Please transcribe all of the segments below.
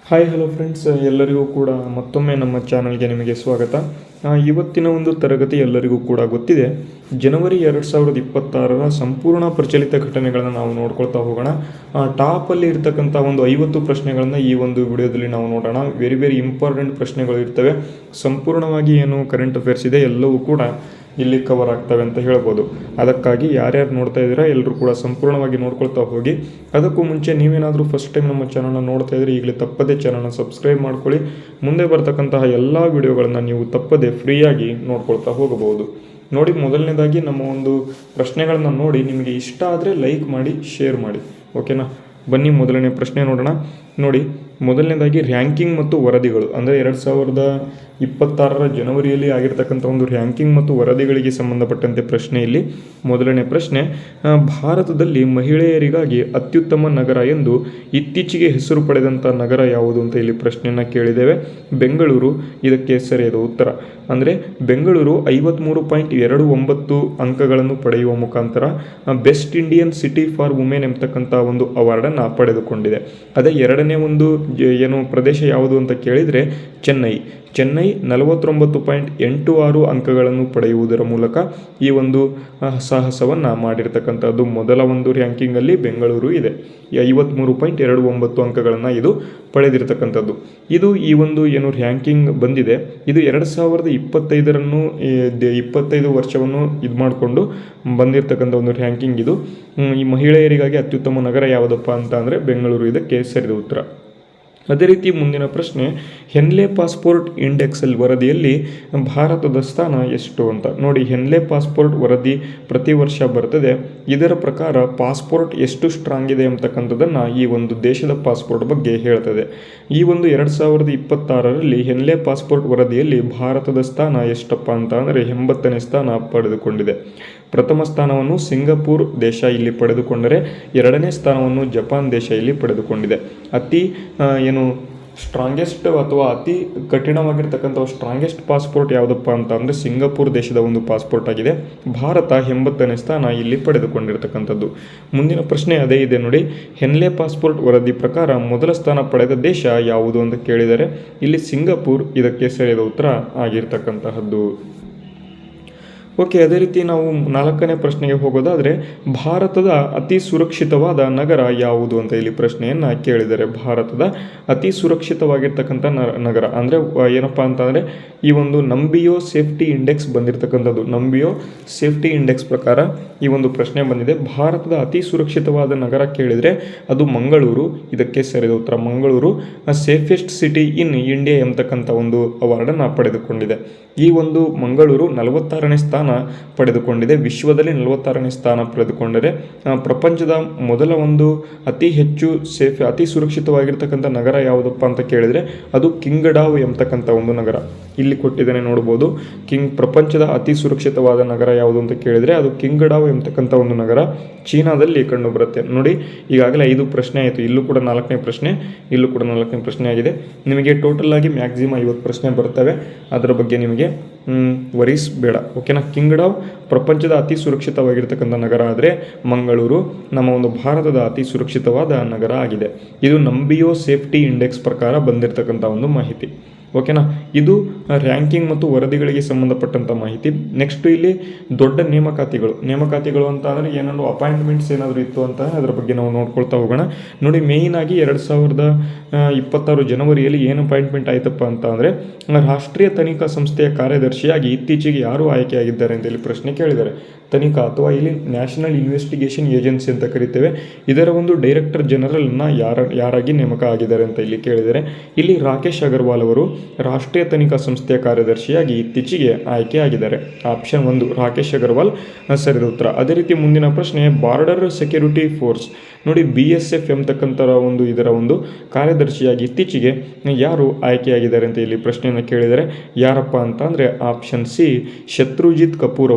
Hi hello friends, ಎಲ್ಲರಿಗೂ ಕೂಡ ಮತ್ತೊಮ್ಮೆ ನಮ್ಮ ಚಾನಲ್ಗೆ ನಿಮಗೆ ಸ್ವಾಗತ. ಇವತ್ತಿನ ಒಂದು ತರಗತಿ ಎಲ್ಲರಿಗೂ ಕೂಡ ಗೊತ್ತಿದೆ. ಜನವರಿ 2026 ಸಂಪೂರ್ಣ ಪ್ರಚಲಿತ ಘಟನೆಗಳನ್ನು ನಾವು ನೋಡ್ಕೊಳ್ತಾ ಹೋಗೋಣ. ಟಾಪಲ್ಲಿ ಇರ್ತಕ್ಕಂಥ ಒಂದು 50 ಪ್ರಶ್ನೆಗಳನ್ನು ಈ ಒಂದು ವಿಡಿಯೋದಲ್ಲಿ ನಾವು ನೋಡೋಣ. ವೆರಿ ಇಂಪಾರ್ಟೆಂಟ್ ಪ್ರಶ್ನೆಗಳು ಇರ್ತವೆ. ಸಂಪೂರ್ಣವಾಗಿ ಏನು ಕರೆಂಟ್ ಅಫೇರ್ಸ್ ಇದೆ ಎಲ್ಲವೂ ಕೂಡ ಇಲ್ಲಿ ಕವರ್ ಆಗ್ತವೆ ಅಂತ ಹೇಳ್ಬೋದು. ಅದಕ್ಕಾಗಿ ಯಾರ್ಯಾರು ನೋಡ್ತಾ ಇದ್ದೀರಾ ಎಲ್ಲರೂ ಕೂಡ ಸಂಪೂರ್ಣವಾಗಿ ನೋಡ್ಕೊಳ್ತಾ ಹೋಗಿ. ಅದಕ್ಕೂ ಮುಂಚೆ ನೀವೇನಾದರೂ ಫಸ್ಟ್ ಟೈಮ್ ನಮ್ಮ ಚಾನಲ್ನ ನೋಡ್ತಾ ಇದ್ರೆ ಈಗಲೇ ತಪ್ಪದೇ ಚಾನಲ್ನ ಸಬ್ಸ್ಕ್ರೈಬ್ ಮಾಡ್ಕೊಳ್ಳಿ. ಮುಂದೆ ಬರ್ತಕ್ಕಂತಹ ಎಲ್ಲ ವಿಡಿಯೋಗಳನ್ನು ನೀವು ತಪ್ಪದೇ ಫ್ರೀಯಾಗಿ ನೋಡ್ಕೊಳ್ತಾ ಹೋಗಬಹುದು. ನೋಡಿ, ಮೊದಲನೇದಾಗಿ ನಮ್ಮ ಒಂದು ಪ್ರಶ್ನೆಗಳನ್ನು ನೋಡಿ ನಿಮಗೆ ಇಷ್ಟ ಆದರೆ ಲೈಕ್ ಮಾಡಿ, ಶೇರ್ ಮಾಡಿ, ಓಕೆನಾ. ಬನ್ನಿ ಮೊದಲನೇ ಪ್ರಶ್ನೆ ನೋಡೋಣ. ನೋಡಿ, ಮೊದಲನೇದಾಗಿ ರ್ಯಾಂಕಿಂಗ್ ಮತ್ತು ವರದಿಗಳು ಅಂದರೆ 2026 ಜನವರಿಯಲ್ಲಿ ಆಗಿರ್ತಕ್ಕಂಥ ಒಂದು ರ್ಯಾಂಕಿಂಗ್ ಮತ್ತು ವರದಿಗಳಿಗೆ ಸಂಬಂಧಪಟ್ಟಂತೆ ಪ್ರಶ್ನೆ. ಇಲ್ಲಿ ಮೊದಲನೇ ಪ್ರಶ್ನೆ, ಭಾರತದಲ್ಲಿ ಮಹಿಳೆಯರಿಗಾಗಿ ಅತ್ಯುತ್ತಮ ನಗರ ಎಂದು ಇತ್ತೀಚೆಗೆ ಹೆಸರು ಪಡೆದಂಥ ನಗರ ಯಾವುದು ಅಂತ ಇಲ್ಲಿ ಪ್ರಶ್ನೆಯನ್ನು ಕೇಳಿದ್ದೇವೆ. ಬೆಂಗಳೂರು ಇದಕ್ಕೆ ಸರಿಯಾದ ಉತ್ತರ. ಅಂದರೆ ಬೆಂಗಳೂರು 53.29 ಅಂಕಗಳನ್ನು ಪಡೆಯುವ ಮುಖಾಂತರ best Indian city for women ಎಂಬತಕ್ಕಂಥ ಒಂದು ಅವಾರ್ಡನ್ನು ಪಡೆದುಕೊಂಡಿದೆ. ಅದೇ ಎರಡನೇ ಒಂದು ಏನು ಪ್ರದೇಶ ಯಾವುದು ಅಂತ ಕೇಳಿದರೆ ಚೆನ್ನೈ 49.86 ಅಂಕಗಳನ್ನು ಪಡೆಯುವುದರ ಮೂಲಕ ಈ ಒಂದು ಸಾಹಸವನ್ನು ಮಾಡಿರ್ತಕ್ಕಂಥದ್ದು. ಮೊದಲ ಒಂದು ರ್ಯಾಂಕಿಂಗಲ್ಲಿ ಬೆಂಗಳೂರು ಇದೆ. 53.29 ಅಂಕಗಳನ್ನು ಇದು ಪಡೆದಿರ್ತಕ್ಕಂಥದ್ದು. ಇದು ಈ ಒಂದು ಏನು ರ್ಯಾಂಕಿಂಗ್ ಬಂದಿದೆ ಇದು 2025 ವರ್ಷವನ್ನು ಇದು ಮಾಡಿಕೊಂಡು ಬಂದಿರತಕ್ಕಂಥ ಒಂದು ರ್ಯಾಂಕಿಂಗ್ ಇದು. ಈ ಮಹಿಳೆಯರಿಗಾಗಿ ಅತ್ಯುತ್ತಮ ನಗರ ಯಾವುದಪ್ಪ ಅಂತ ಅಂದರೆ ಬೆಂಗಳೂರು ಇದಕ್ಕೆ ಸರಿದ ಉತ್ತರ. ಅದೇ ರೀತಿ ಮುಂದಿನ ಪ್ರಶ್ನೆ, ಹೆನ್ಲೆ ಪಾಸ್ಪೋರ್ಟ್ ಇಂಡೆಕ್ಸಲ್ಲಿ ವರದಿಯಲ್ಲಿ ಭಾರತದ ಸ್ಥಾನ ಎಷ್ಟು ಅಂತ. ನೋಡಿ, ಹೆನ್ಲೆ ಪಾಸ್ಪೋರ್ಟ್ ವರದಿ ಪ್ರತಿ ವರ್ಷ ಬರ್ತದೆ. ಇದರ ಪ್ರಕಾರ ಪಾಸ್ಪೋರ್ಟ್ ಎಷ್ಟು ಸ್ಟ್ರಾಂಗ್ ಇದೆ ಅಂತಕ್ಕಂಥದ್ದನ್ನು ಈ ಒಂದು ದೇಶದ ಪಾಸ್ಪೋರ್ಟ್ ಬಗ್ಗೆ ಹೇಳ್ತದೆ. ಈ ಒಂದು 2026ರಲ್ಲಿ ಹೆನ್ಲೆ ಪಾಸ್ಪೋರ್ಟ್ ವರದಿಯಲ್ಲಿ ಭಾರತದ ಸ್ಥಾನ ಎಷ್ಟಪ್ಪ ಅಂತ ಅಂದರೆ 80ನೇ ಸ್ಥಾನ ಪಡೆದುಕೊಂಡಿದೆ. ಪ್ರಥಮ ಸ್ಥಾನವನ್ನು ಸಿಂಗಪೂರ್ ದೇಶ ಇಲ್ಲಿ ಪಡೆದುಕೊಂಡರೆ ಎರಡನೇ ಸ್ಥಾನವನ್ನು ಜಪಾನ್ ದೇಶ ಇಲ್ಲಿ ಪಡೆದುಕೊಂಡಿದೆ. ಅತಿ ಸ್ಟ್ರಾಂಗೆಸ್ಟ್ ಅಥವಾ ಅತಿ ಕಠಿಣವಾಗಿರ್ತಕ್ಕಂಥ ಸ್ಟ್ರಾಂಗೆಸ್ಟ್ ಪಾಸ್ಪೋರ್ಟ್ ಯಾವುದಪ್ಪ ಅಂತ ಅಂದರೆ ಸಿಂಗಪೂರ್ ದೇಶದ ಒಂದು ಪಾಸ್ಪೋರ್ಟ್ ಆಗಿದೆ. ಭಾರತ 80ನೇ ಸ್ಥಾನ ಇಲ್ಲಿ ಪಡೆದುಕೊಂಡಿರ್ತಕ್ಕಂಥದ್ದು. ಮುಂದಿನ ಪ್ರಶ್ನೆ ಅದೇ ಇದೆ ನೋಡಿ, ಹೆನ್ಲೆ ಪಾಸ್ಪೋರ್ಟ್ ವರದಿ ಪ್ರಕಾರ ಮೊದಲ ಸ್ಥಾನ ಪಡೆದ ದೇಶ ಯಾವುದು ಅಂತ ಕೇಳಿದರೆ ಇಲ್ಲಿ ಸಿಂಗಪೂರ್ ಇದಕ್ಕೆ ಸರಿಯಾದ ಉತ್ತರ ಆಗಿರ್ತಕ್ಕಂತಹದ್ದು. ಓಕೆ, ಅದೇ ರೀತಿ ನಾವು 4ನೇ ಪ್ರಶ್ನೆಗೆ ಹೋಗೋದಾದರೆ ಭಾರತದ ಅತಿ ಸುರಕ್ಷಿತವಾದ ನಗರ ಯಾವುದು ಅಂತ ಇಲ್ಲಿ ಪ್ರಶ್ನೆಯನ್ನು ಕೇಳಿದ್ದಾರೆ. ಭಾರತದ ಅತಿ ಸುರಕ್ಷಿತವಾಗಿರ್ತಕ್ಕಂಥ ನಗರ ಅಂದರೆ ಏನಪ್ಪ ಅಂತಂದರೆ ಈ ಒಂದು ನಂಬಿಯೋ ಸೇಫ್ಟಿ ಇಂಡೆಕ್ಸ್ ಬಂದಿರತಕ್ಕಂಥದ್ದು. ನಂಬಿಯೋ ಸೇಫ್ಟಿ ಇಂಡೆಕ್ಸ್ ಪ್ರಕಾರ ಈ ಒಂದು ಪ್ರಶ್ನೆ ಬಂದಿದೆ. ಭಾರತದ ಅತಿ ಸುರಕ್ಷಿತವಾದ ನಗರ ಕೇಳಿದರೆ ಅದು ಮಂಗಳೂರು ಇದಕ್ಕೆ ಸರಿದ ಉತ್ತರ. Mangaluru safest city in India ಎಂಬತಕ್ಕಂಥ ಒಂದು ಅವಾರ್ಡನ್ನು ಪಡೆದುಕೊಂಡಿದೆ. ಈ ಒಂದು ಮಂಗಳೂರು 46ನೇ ಸ್ಥಾನ ಪಡೆದುಕೊಂಡಿದೆ. ವಿಶ್ವದಲ್ಲಿ 46ನೇ ಸ್ಥಾನ ಪಡೆದುಕೊಂಡರೆ ಪ್ರಪಂಚದ ಮೊದಲ ಒಂದು ಅತಿ ಸುರಕ್ಷಿತವಾಗಿರ್ತಕ್ಕಂಥ ನಗರ ಯಾವುದಪ್ಪ ಅಂತ ಕೇಳಿದರೆ ಅದು ಕಿಂಗಡಾವ್ ಎಂಬತಕ್ಕಂಥ ಒಂದು ನಗರ. ಇಲ್ಲಿ ಕೊಟ್ಟಿದ್ದೇನೆ ನೋಡ್ಬೋದು. ಪ್ರಪಂಚದ ಅತಿ ಸುರಕ್ಷಿತವಾದ ನಗರ ಯಾವುದು ಅಂತ ಕೇಳಿದರೆ ಅದು ಕಿಂಗಡಾವ್ ಎಂಬತಕ್ಕಂಥ ಒಂದು ನಗರ ಚೀನಾದಲ್ಲಿ ಕಂಡು ಬರುತ್ತೆ. ನೋಡಿ, ಈಗಾಗಲೇ 5 ಪ್ರಶ್ನೆ ಆಯಿತು. ಇಲ್ಲೂ ಕೂಡ 4ನೇ ಪ್ರಶ್ನೆ, ಇಲ್ಲೂ ಕೂಡ 4ನೇ ಪ್ರಶ್ನೆ ಆಗಿದೆ. ನಿಮಗೆ ಟೋಟಲ್ ಆಗಿ ಮ್ಯಾಕ್ಸಿಮಮ್ 50 ಪ್ರಶ್ನೆ ಬರ್ತವೆ. ಅದರ ಬಗ್ಗೆ ನಿಮಗೆ ವರೀಸ್ ಬೇಡ, ಓಕೆನಾ. ಕಿಂಗಡಾವ್ ಪ್ರಪಂಚದ ಅತಿ ಸುರಕ್ಷಿತವಾಗಿರ್ತಕ್ಕಂಥ ನಗರ ಆದರೆ ಮಂಗಳೂರು ನಮ್ಮ ಒಂದು ಭಾರತದ ಅತಿ ಸುರಕ್ಷಿತವಾದ ನಗರ ಆಗಿದೆ. ಇದು ನಂಬಿಯೋ ಸೇಫ್ಟಿ ಇಂಡೆಕ್ಸ್ ಪ್ರಕಾರ ಬಂದಿರತಕ್ಕಂಥ ಒಂದು ಮಾಹಿತಿ, ಓಕೆನಾ. ಇದು ರ್ಯಾಂಕಿಂಗ್ ಮತ್ತು ವರದಿಗಳಿಗೆ ಸಂಬಂಧಪಟ್ಟಂಥ ಮಾಹಿತಿ. ನೆಕ್ಸ್ಟ್ ಇಲ್ಲಿ ದೊಡ್ಡ ನೇಮಕಾತಿಗಳು ಅಂತ ಅಂದರೆ ಏನಾದರೂ ಅಪಾಯಿಂಟ್ಮೆಂಟ್ಸ್ ಏನಾದರೂ ಇತ್ತು ಅಂತ ಅದರ ಬಗ್ಗೆ ನಾವು ನೋಡ್ಕೊಳ್ತಾ ಹೋಗೋಣ. ನೋಡಿ, ಮೇಯ್ನ್ ಆಗಿ 2026 ಜನವರಿಯಲ್ಲಿ ಏನು ಅಪಾಯಿಂಟ್ಮೆಂಟ್ ಆಯ್ತಪ್ಪ ಅಂತ ಅಂದರೆ ರಾಷ್ಟ್ರೀಯ ತನಿಖಾ ಸಂಸ್ಥೆಯ ಕಾರ್ಯದರ್ಶಿಯಾಗಿ ಇತ್ತೀಚೆಗೆ ಯಾರು ಆಯ್ಕೆಯಾಗಿದ್ದಾರೆ ಅಂತ ಇಲ್ಲಿ ಪ್ರಶ್ನೆ ಕೇಳಿದ್ದಾರೆ. ತನಿಖಾ ಅಥವಾ ಇಲ್ಲಿ ನ್ಯಾಷನಲ್ ಇನ್ವೆಸ್ಟಿಗೇಷನ್ ಏಜೆನ್ಸಿ ಅಂತ ಕರಿತೇವೆ. ಇದರ ಒಂದು ಡೈರೆಕ್ಟರ್ ಜನರಲ್ನ ಯಾರಾಗಿ ನೇಮಕ ಆಗಿದ್ದಾರೆ ಅಂತ ಇಲ್ಲಿ ಕೇಳಿದರೆ ಇಲ್ಲಿ ರಾಕೇಶ್ ಅಗರ್ವಾಲ್ ಅವರು ರಾಷ್ಟ್ರೀಯ ತನಿಖಾ ಸಂಸ್ಥೆಯ ಕಾರ್ಯದರ್ಶಿಯಾಗಿ ಇತ್ತೀಚೆಗೆ ಆಯ್ಕೆಯಾಗಿದ್ದಾರೆ. ಆಪ್ಷನ್ 1 ರಾಕೇಶ್ ಅಗರ್ವಾಲ್ ಸರಿದ ಉತ್ತರ. ಅದೇ ರೀತಿ ಮುಂದಿನ ಪ್ರಶ್ನೆ, ಬಾರ್ಡರ್ ಸೆಕ್ಯೂರಿಟಿ ಫೋರ್ಸ್. ನೋಡಿ, BSF ಎಂಬತಕ್ಕಂಥ ಇದರ ಒಂದು ಕಾರ್ಯದರ್ಶಿಯಾಗಿ ಇತ್ತೀಚೆಗೆ ಯಾರು ಆಯ್ಕೆಯಾಗಿದ್ದಾರೆ ಅಂತ ಇಲ್ಲಿ ಪ್ರಶ್ನೆಯನ್ನು ಕೇಳಿದರೆ ಯಾರಪ್ಪ ಅಂತ ಅಂದರೆ ಆಪ್ಷನ್ C ಶತ್ರುಜಿತ್ ಕಪೂರ್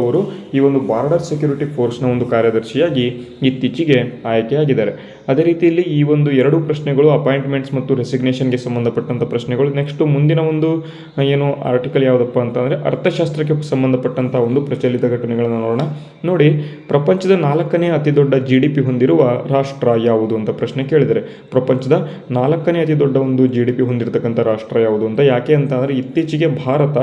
ಅವರು ಈ ಒಂದು ಬಾರ್ಡರ್ ಸೆಕ್ಯೂರಿಟಿ ಫೋರ್ಸ್ನ ಒಂದು ಕಾರ್ಯದರ್ಶಿಯಾಗಿ ಇತ್ತೀಚೆಗೆ ಆಯ್ಕೆಯಾಗಿದ್ದಾರೆ. ಅದೇ ರೀತಿಯಲ್ಲಿ ಈ ಒಂದು ಎರಡು ಪ್ರಶ್ನೆಗಳು ಅಪಾಯಿಂಟ್ಮೆಂಟ್ಸ್ ಮತ್ತು ರೆಸಿಗ್ನೇಷನ್ಗೆ ಸಂಬಂಧಪಟ್ಟಂಥ ಪ್ರಶ್ನೆಗಳು. ನೆಕ್ಸ್ಟು ಮುಂದಿನ ಒಂದು ಏನು ಆರ್ಟಿಕಲ್ ಯಾವುದಪ್ಪ ಅಂತಂದರೆ ಅರ್ಥಶಾಸ್ತ್ರಕ್ಕೆ ಸಂಬಂಧಪಟ್ಟಂಥ ಒಂದು ಪ್ರಚಲಿತ ಘಟನೆಗಳನ್ನು ನೋಡೋಣ. ನೋಡಿ, ಪ್ರಪಂಚದ 4ನೇ ಅತಿ ದೊಡ್ಡ GDP ಹೊಂದಿರುವ ರಾಷ್ಟ್ರ ಯಾವುದು ಅಂತ ಪ್ರಶ್ನೆ ಕೇಳಿದರೆ, ಪ್ರಪಂಚದ 4ನೇ ಅತಿ ದೊಡ್ಡ ಒಂದು GDP ಹೊಂದಿರತಕ್ಕಂಥ ರಾಷ್ಟ್ರ ಯಾವುದು ಅಂತ. ಯಾಕೆ ಅಂತ ಅಂದರೆ ಇತ್ತೀಚೆಗೆ ಭಾರತ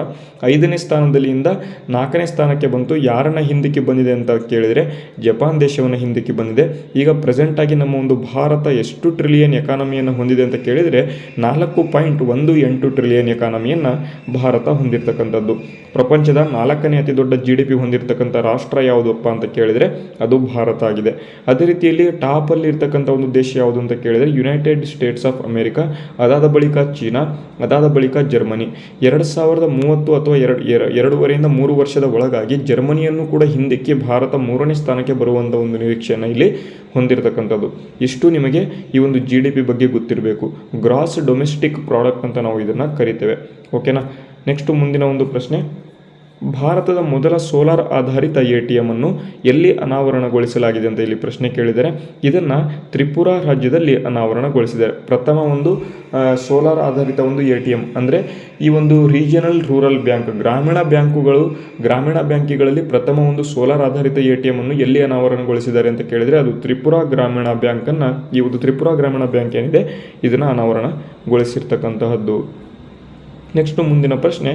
5ನೇ ಸ್ಥಾನದಲ್ಲಿಂದ 4ನೇ ಸ್ಥಾನಕ್ಕೆ ಬಂತು. ಯಾರನ್ನ ಹಿಂದಕ್ಕೆ ಬಂದಿದೆ ಅಂತ ಕೇಳಿದರೆ ಜಪಾನ್ ದೇಶವನ್ನು ಹಿಂದಕ್ಕೆ ಬಂದಿದೆ. ಈಗ ಪ್ರೆಸೆಂಟಾಗಿ ನಮ್ಮ ಒಂದು ಭಾರತ ಎಷ್ಟು ಟ್ರಿಲಿಯನ್ ಎಕಾನಮಿಯನ್ನು ಹೊಂದಿದೆ ಅಂತ ಕೇಳಿದರೆ 4.18 ಟ್ರಿಲಿಯನ್ ಎಕಾನಮಿಯನ್ನು ಭಾರತ ಹೊಂದಿರತಕ್ಕಂಥದ್ದು. ಪ್ರಪಂಚದ 4ನೇ ಅತಿ ದೊಡ್ಡ GDP ಹೊಂದಿರತಕ್ಕಂಥ ರಾಷ್ಟ್ರ ಯಾವುದಪ್ಪ ಅಂತ ಕೇಳಿದರೆ ಅದು ಭಾರತ ಆಗಿದೆ. ಅದೇ ರೀತಿಯಲ್ಲಿ ಟಾಪಲ್ಲಿ ಇರ್ತಕ್ಕಂಥ ಒಂದು ದೇಶ ಯಾವುದು ಅಂತ ಕೇಳಿದರೆ ಯುನೈಟೆಡ್ ಸ್ಟೇಟ್ಸ್ ಆಫ್ ಅಮೆರಿಕಾ, ಅದಾದ ಬಳಿಕ ಚೀನಾ, ಅದಾದ ಬಳಿಕ ಜರ್ಮನಿ. 2030 ಅಥವಾ 2.5ರಿಂದ 3 ವರ್ಷದ ಒಳಗಾಗಿ ಜರ್ಮನಿಯನ್ನು ಕೂಡ ಹಿಂದಕ್ಕೆ ಭಾರತ 3ನೇ ಸ್ಥಾನಕ್ಕೆ ಬರುವಂಥ ಒಂದು ನಿರೀಕ್ಷೆಯನ್ನು ಇಲ್ಲಿ ಹೊಂದಿರತಕ್ಕಂಥದ್ದು. ಇಷ್ಟು ನಿಮಗೆ ಈ ಒಂದು GDP ಬಗ್ಗೆ ಗೊತ್ತಿರಬೇಕು. ಗ್ರಾಸ್ ಡೊಮೆಸ್ಟಿಕ್ ಪ್ರಾಡಕ್ಟ್ ಅಂತ ನಾವು ಇದನ್ನು ಕರಿತೇವೆ. ಓಕೆನಾ. ನೆಕ್ಸ್ಟ್ ಮುಂದಿನ ಒಂದು ಪ್ರಶ್ನೆ, ಭಾರತದ ಮೊದಲ ಸೋಲಾರ್ ಆಧಾರಿತ ATM ಅನ್ನು ಎಲ್ಲಿ ಅನಾವರಣಗೊಳಿಸಲಾಗಿದೆ ಅಂತ ಇಲ್ಲಿ ಪ್ರಶ್ನೆ ಕೇಳಿದರೆ, ಇದನ್ನು ತ್ರಿಪುರಾ ರಾಜ್ಯದಲ್ಲಿ ಅನಾವರಣಗೊಳಿಸಿದ್ದಾರೆ. ಪ್ರಥಮ ಒಂದು ಸೋಲಾರ್ ಆಧಾರಿತ ಒಂದು ATM ಅಂದರೆ ಈ ಒಂದು ರೀಜನಲ್ ರೂರಲ್ ಬ್ಯಾಂಕ್, ಗ್ರಾಮೀಣ ಬ್ಯಾಂಕಿಗಳಲ್ಲಿ ಪ್ರಥಮ ಒಂದು ಸೋಲಾರ್ ಆಧಾರಿತ ATM ಅನ್ನು ಎಲ್ಲಿ ಅನಾವರಣಗೊಳಿಸಿದ್ದಾರೆ ಅಂತ ಕೇಳಿದರೆ ಅದು ತ್ರಿಪುರಾ ಗ್ರಾಮೀಣ ಬ್ಯಾಂಕನ್ನು, ಈ ಒಂದು ತ್ರಿಪುರಾ ಗ್ರಾಮೀಣ ಬ್ಯಾಂಕ್ ಏನಿದೆ ಇದನ್ನು ಅನಾವರಣಗೊಳಿಸಿರ್ತಕ್ಕಂತಹದ್ದು. ನೆಕ್ಸ್ಟು ಮುಂದಿನ ಪ್ರಶ್ನೆ,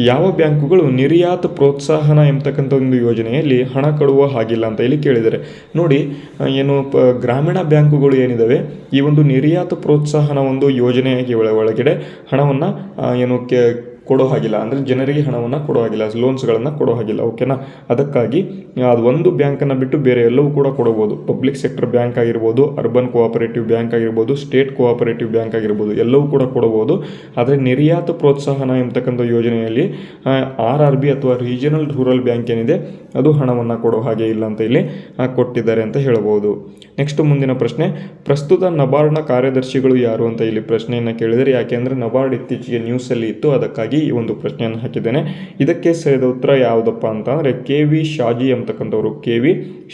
ಯಾವ ಬ್ಯಾಂಕುಗಳು ನಿರ್ಯಾತ ಪ್ರೋತ್ಸಾಹನ ಎಂಬತಕ್ಕಂಥ ಒಂದು ಯೋಜನೆಯಲ್ಲಿ ಹಣ ಕೊಡುವ ಹಾಗಿಲ್ಲ ಅಂತ ಇಲ್ಲಿ ಕೇಳಿದ್ದಾರೆ. ನೋಡಿ, ಗ್ರಾಮೀಣ ಬ್ಯಾಂಕುಗಳು ಏನಿದ್ದಾವೆ ಈ ಒಂದು ನಿರ್ಯಾತ ಪ್ರೋತ್ಸಾಹನ ಒಂದು ಯೋಜನೆಗೆ ಒಳಗಡೆ ಹಣವನ್ನು ಕೊಡೋ ಹಾಗಿಲ್ಲ, ಅಂದರೆ ಜನರಿಗೆ ಹಣವನ್ನು ಕೊಡೋ ಹಾಗಿಲ್ಲ, ಲೋನ್ಸ್ಗಳನ್ನು ಕೊಡೋ ಹಾಗಿಲ್ಲ. ಓಕೆನಾ. ಅದಕ್ಕಾಗಿ ಅದು ಒಂದು ಬ್ಯಾಂಕನ್ನು ಬಿಟ್ಟು ಬೇರೆ ಎಲ್ಲವೂ ಕೂಡ ಕೊಡಬಹುದು. ಪಬ್ಲಿಕ್ ಸೆಕ್ಟರ್ ಬ್ಯಾಂಕ್ ಆಗಿರ್ಬೋದು, ಅರ್ಬನ್ ಕೋಆಪರೇಟಿವ್ ಬ್ಯಾಂಕ್ ಆಗಿರ್ಬೋದು, ಸ್ಟೇಟ್ ಕೋಆಪರೇಟಿವ್ ಬ್ಯಾಂಕ್ ಆಗಿರ್ಬೋದು, ಎಲ್ಲವೂ ಕೂಡ ಕೊಡಬಹುದು. ಆದರೆ ನಿರ್ಯಾತ ಪ್ರೋತ್ಸಾಹನ ಎಂಬತಕ್ಕಂಥ ಯೋಜನೆಯಲ್ಲಿ RRB ಅಥವಾ ರೀಜನಲ್ ರೂರಲ್ ಬ್ಯಾಂಕ್ ಏನಿದೆ ಅದು ಹಣವನ್ನು ಕೊಡೋ ಹಾಗೆ ಇಲ್ಲ ಅಂತ ಇಲ್ಲಿ ಕೊಟ್ಟಿದ್ದಾರೆ ಅಂತ ಹೇಳಬಹುದು. ನೆಕ್ಸ್ಟ್ ಮುಂದಿನ ಪ್ರಶ್ನೆ, ಪ್ರಸ್ತುತ ನಬಾರ್ಡ್ನ ಕಾರ್ಯದರ್ಶಿಗಳು ಯಾರು ಅಂತ ಇಲ್ಲಿ ಪ್ರಶ್ನೆಯನ್ನು ಕೇಳಿದರೆ, ಯಾಕೆಂದರೆ ನಬಾರ್ಡ್ ಇತ್ತೀಚೆಗೆ ನ್ಯೂಸಲ್ಲಿ ಇತ್ತು, ಅದಕ್ಕಾಗಿ ಈ ಒಂದು ಪ್ರಶ್ನೆಯನ್ನು ಹಾಕಿದ್ದೇನೆ. ಇದಕ್ಕೆ ಸರಿಯಾದ ಉತ್ತರ ಯಾವುದಪ್ಪ ಅಂತ ಅಂದರೆ KV Shaji ಎಂಬತಕ್ಕಂಥವ್ರು. KV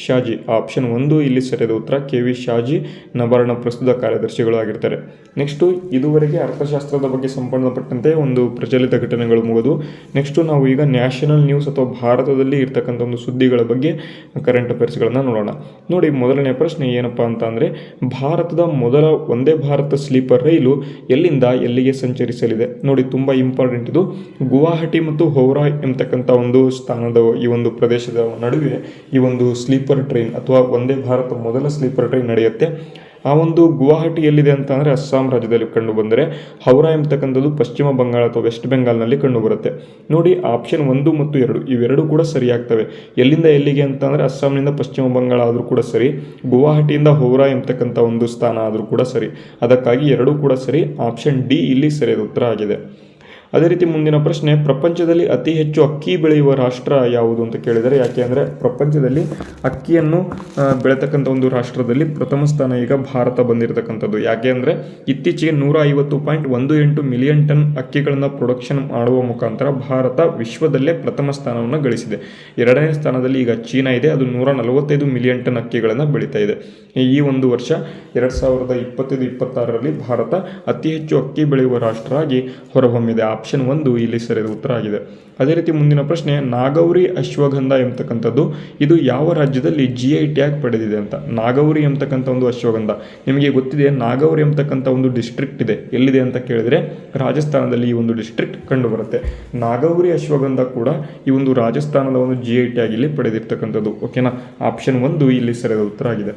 Shaji option 1 ಇಲ್ಲಿ ಸರಿಯಾದ ಉತ್ತರ. KV ಶಾಜಿ ನಬಾರ್ಡ್ನ ಪ್ರಸ್ತುತ ಕಾರ್ಯದರ್ಶಿಗಳು ಆಗಿರ್ತಾರೆ. ನೆಕ್ಸ್ಟು ಇದುವರೆಗೆ ಅರ್ಥಶಾಸ್ತ್ರದ ಬಗ್ಗೆ ಸಂಬಂಧಪಟ್ಟಂತೆ ಒಂದು ಪ್ರಚಲಿತ ಘಟನೆಗಳು ಮುಗಿದು, ನೆಕ್ಸ್ಟು ನಾವು ಈಗ ನ್ಯಾಷನಲ್ ನ್ಯೂಸ್ ಅಥವಾ ಭಾರತದಲ್ಲಿ ಇರ್ತಕ್ಕಂಥ ಒಂದು ಸುದ್ದಿಗಳ ಬಗ್ಗೆ ಕರೆಂಟ್ ಅಫೇರ್ಸ್ಗಳನ್ನು ನೋಡೋಣ. ನೋಡಿ, ಮೊದಲನೇ ಪ್ರಶ್ನೆ ಏನಪ್ಪ ಅಂತ ಅಂದರೆ, ಭಾರತದ ಮೊದಲ ವಂದೇ ಭಾರತ ಸ್ಲೀಪರ್ ರೈಲು ಎಲ್ಲಿಂದ ಎಲ್ಲಿಗೆ ಸಂಚರಿಸಲಿದೆ. ನೋಡಿ, ತುಂಬ ಇಂಪಾರ್ಟೆಂಟ್ ಇದು. ಗುವಾಹಟಿ ಮತ್ತು ಹೌರಾ ಎಂಬತಕ್ಕಂಥ ಒಂದು ಸ್ಥಾನದ ಈ ಒಂದು ಪ್ರದೇಶದ ನಡುವೆ ಈ ಒಂದು ಸ್ಲೀಪರ್ ಟ್ರೈನ್ ಅಥವಾ ವಂದೇ ಭಾರತ ಮೊದಲ ಸ್ಲೀಪರ್ ಟ್ರೈನ್ ನಡೆಯುತ್ತೆ. ಆ ಒಂದು ಗುವಾಹಟಿ ಎಲ್ಲಿದೆ ಅಂತ ಅಂದರೆ ಅಸ್ಸಾಂ ರಾಜ್ಯದಲ್ಲಿ ಕಂಡು ಬಂದರೆ, ಹೌರಾ ಎಂಬತಕ್ಕಂಥದ್ದು ಪಶ್ಚಿಮ ಬಂಗಾಳ ಅಥವಾ ವೆಸ್ಟ್ ಬೆಂಗಾಲ್ನಲ್ಲಿ ಕಂಡು ಬರುತ್ತೆ. ನೋಡಿ, ಆಪ್ಷನ್ 1 ಮತ್ತು 2 ಇವೆರಡೂ ಕೂಡ ಸರಿಯಾಗ್ತವೆ. ಎಲ್ಲಿಂದ ಎಲ್ಲಿಗೆ ಅಂತ ಅಂದರೆ ಅಸ್ಸಾಂನಿಂದ ಪಶ್ಚಿಮ ಬಂಗಾಳ ಆದರೂ ಕೂಡ ಸರಿ, ಗುವಾಹಟಿಯಿಂದ ಹೌರಾ ಎಂಬತಕ್ಕಂಥ ಒಂದು ಸ್ಥಾನ ಆದರೂ ಕೂಡ ಸರಿ. ಅದಕ್ಕಾಗಿ ಎರಡೂ ಕೂಡ ಸರಿ. ಆಪ್ಷನ್ D ಇಲ್ಲಿ ಸರಿಯಾದ ಉತ್ತರ ಆಗಿದೆ. ಅದೇ ರೀತಿ ಮುಂದಿನ ಪ್ರಶ್ನೆ, ಪ್ರಪಂಚದಲ್ಲಿ ಅತಿ ಹೆಚ್ಚು ಅಕ್ಕಿ ಬೆಳೆಯುವ ರಾಷ್ಟ್ರ ಯಾವುದು ಅಂತ ಕೇಳಿದರೆ, ಯಾಕೆ ಅಂದರೆ ಪ್ರಪಂಚದಲ್ಲಿ ಅಕ್ಕಿಯನ್ನು ಬೆಳೆತಕ್ಕಂಥ ಒಂದು ರಾಷ್ಟ್ರದಲ್ಲಿ ಪ್ರಥಮ ಸ್ಥಾನ ಈಗ ಭಾರತ ಬಂದಿರತಕ್ಕಂಥದ್ದು. ಯಾಕೆ ಅಂದರೆ ಇತ್ತೀಚೆಗೆ 150.18 ಮಿಲಿಯನ್ ಟನ್ ಅಕ್ಕಿಗಳನ್ನು ಪ್ರೊಡಕ್ಷನ್ ಮಾಡುವ ಮುಖಾಂತರ ಭಾರತ ವಿಶ್ವದಲ್ಲೇ ಪ್ರಥಮ ಸ್ಥಾನವನ್ನು ಗಳಿಸಿದೆ. 2ನೇ ಸ್ಥಾನದಲ್ಲಿ ಈಗ ಚೀನಾ ಇದೆ, ಅದು 145 ಮಿಲಿಯನ್ ಟನ್ ಅಕ್ಕಿಗಳನ್ನು ಬೆಳೀತಾ ಇದೆ. ಈ ಒಂದು ವರ್ಷ 2025-26ರಲ್ಲಿ ಭಾರತ ಅತಿ ಹೆಚ್ಚು ಅಕ್ಕಿ ಬೆಳೆಯುವ ರಾಷ್ಟ್ರ ಆಗಿ ಹೊರಹೊಮ್ಮಿದೆ. ಆಪ್ಷನ್ 1 ಇಲ್ಲಿ ಸರಿಯಾದ ಉತ್ತರ ಆಗಿದೆ. ಅದೇ ರೀತಿ ಮುಂದಿನ ಪ್ರಶ್ನೆ, ನಾಗೌರಿ ಅಶ್ವಗಂಧ ಎಂಬತಕ್ಕಂಥದ್ದು ಇದು ಯಾವ ರಾಜ್ಯದಲ್ಲಿ GI ಟ್ಯಾಗ್ ಪಡೆದಿದೆ ಅಂತ. ನಾಗೌರಿ ಎಂಬತಕ್ಕಂಥ ಒಂದು ಅಶ್ವಗಂಧ ನಿಮಗೆ ಗೊತ್ತಿದೆ. ನಾಗೌರಿ ಎಂಬತಕ್ಕಂಥ ಒಂದು ಡಿಸ್ಟ್ರಿಕ್ಟ್ ಇದೆ, ಎಲ್ಲಿದೆ ಅಂತ ಕೇಳಿದರೆ ರಾಜಸ್ಥಾನದಲ್ಲಿ ಈ ಒಂದು ಡಿಸ್ಟ್ರಿಕ್ಟ್ ಕಂಡು ಬರುತ್ತೆ. ನಾಗೌರಿ ಅಶ್ವಗಂಧ ಕೂಡ ಈ ಒಂದು ರಾಜಸ್ಥಾನದ ಒಂದು GI ಟ್ಯಾಗ್ ಇಲ್ಲಿ ಪಡೆದಿರ್ತಕ್ಕಂಥದ್ದು. ಓಕೆನಾ. ಆಪ್ಷನ್ 1 ಇಲ್ಲಿ ಸರಿಯಾದ ಉತ್ತರ ಆಗಿದೆ.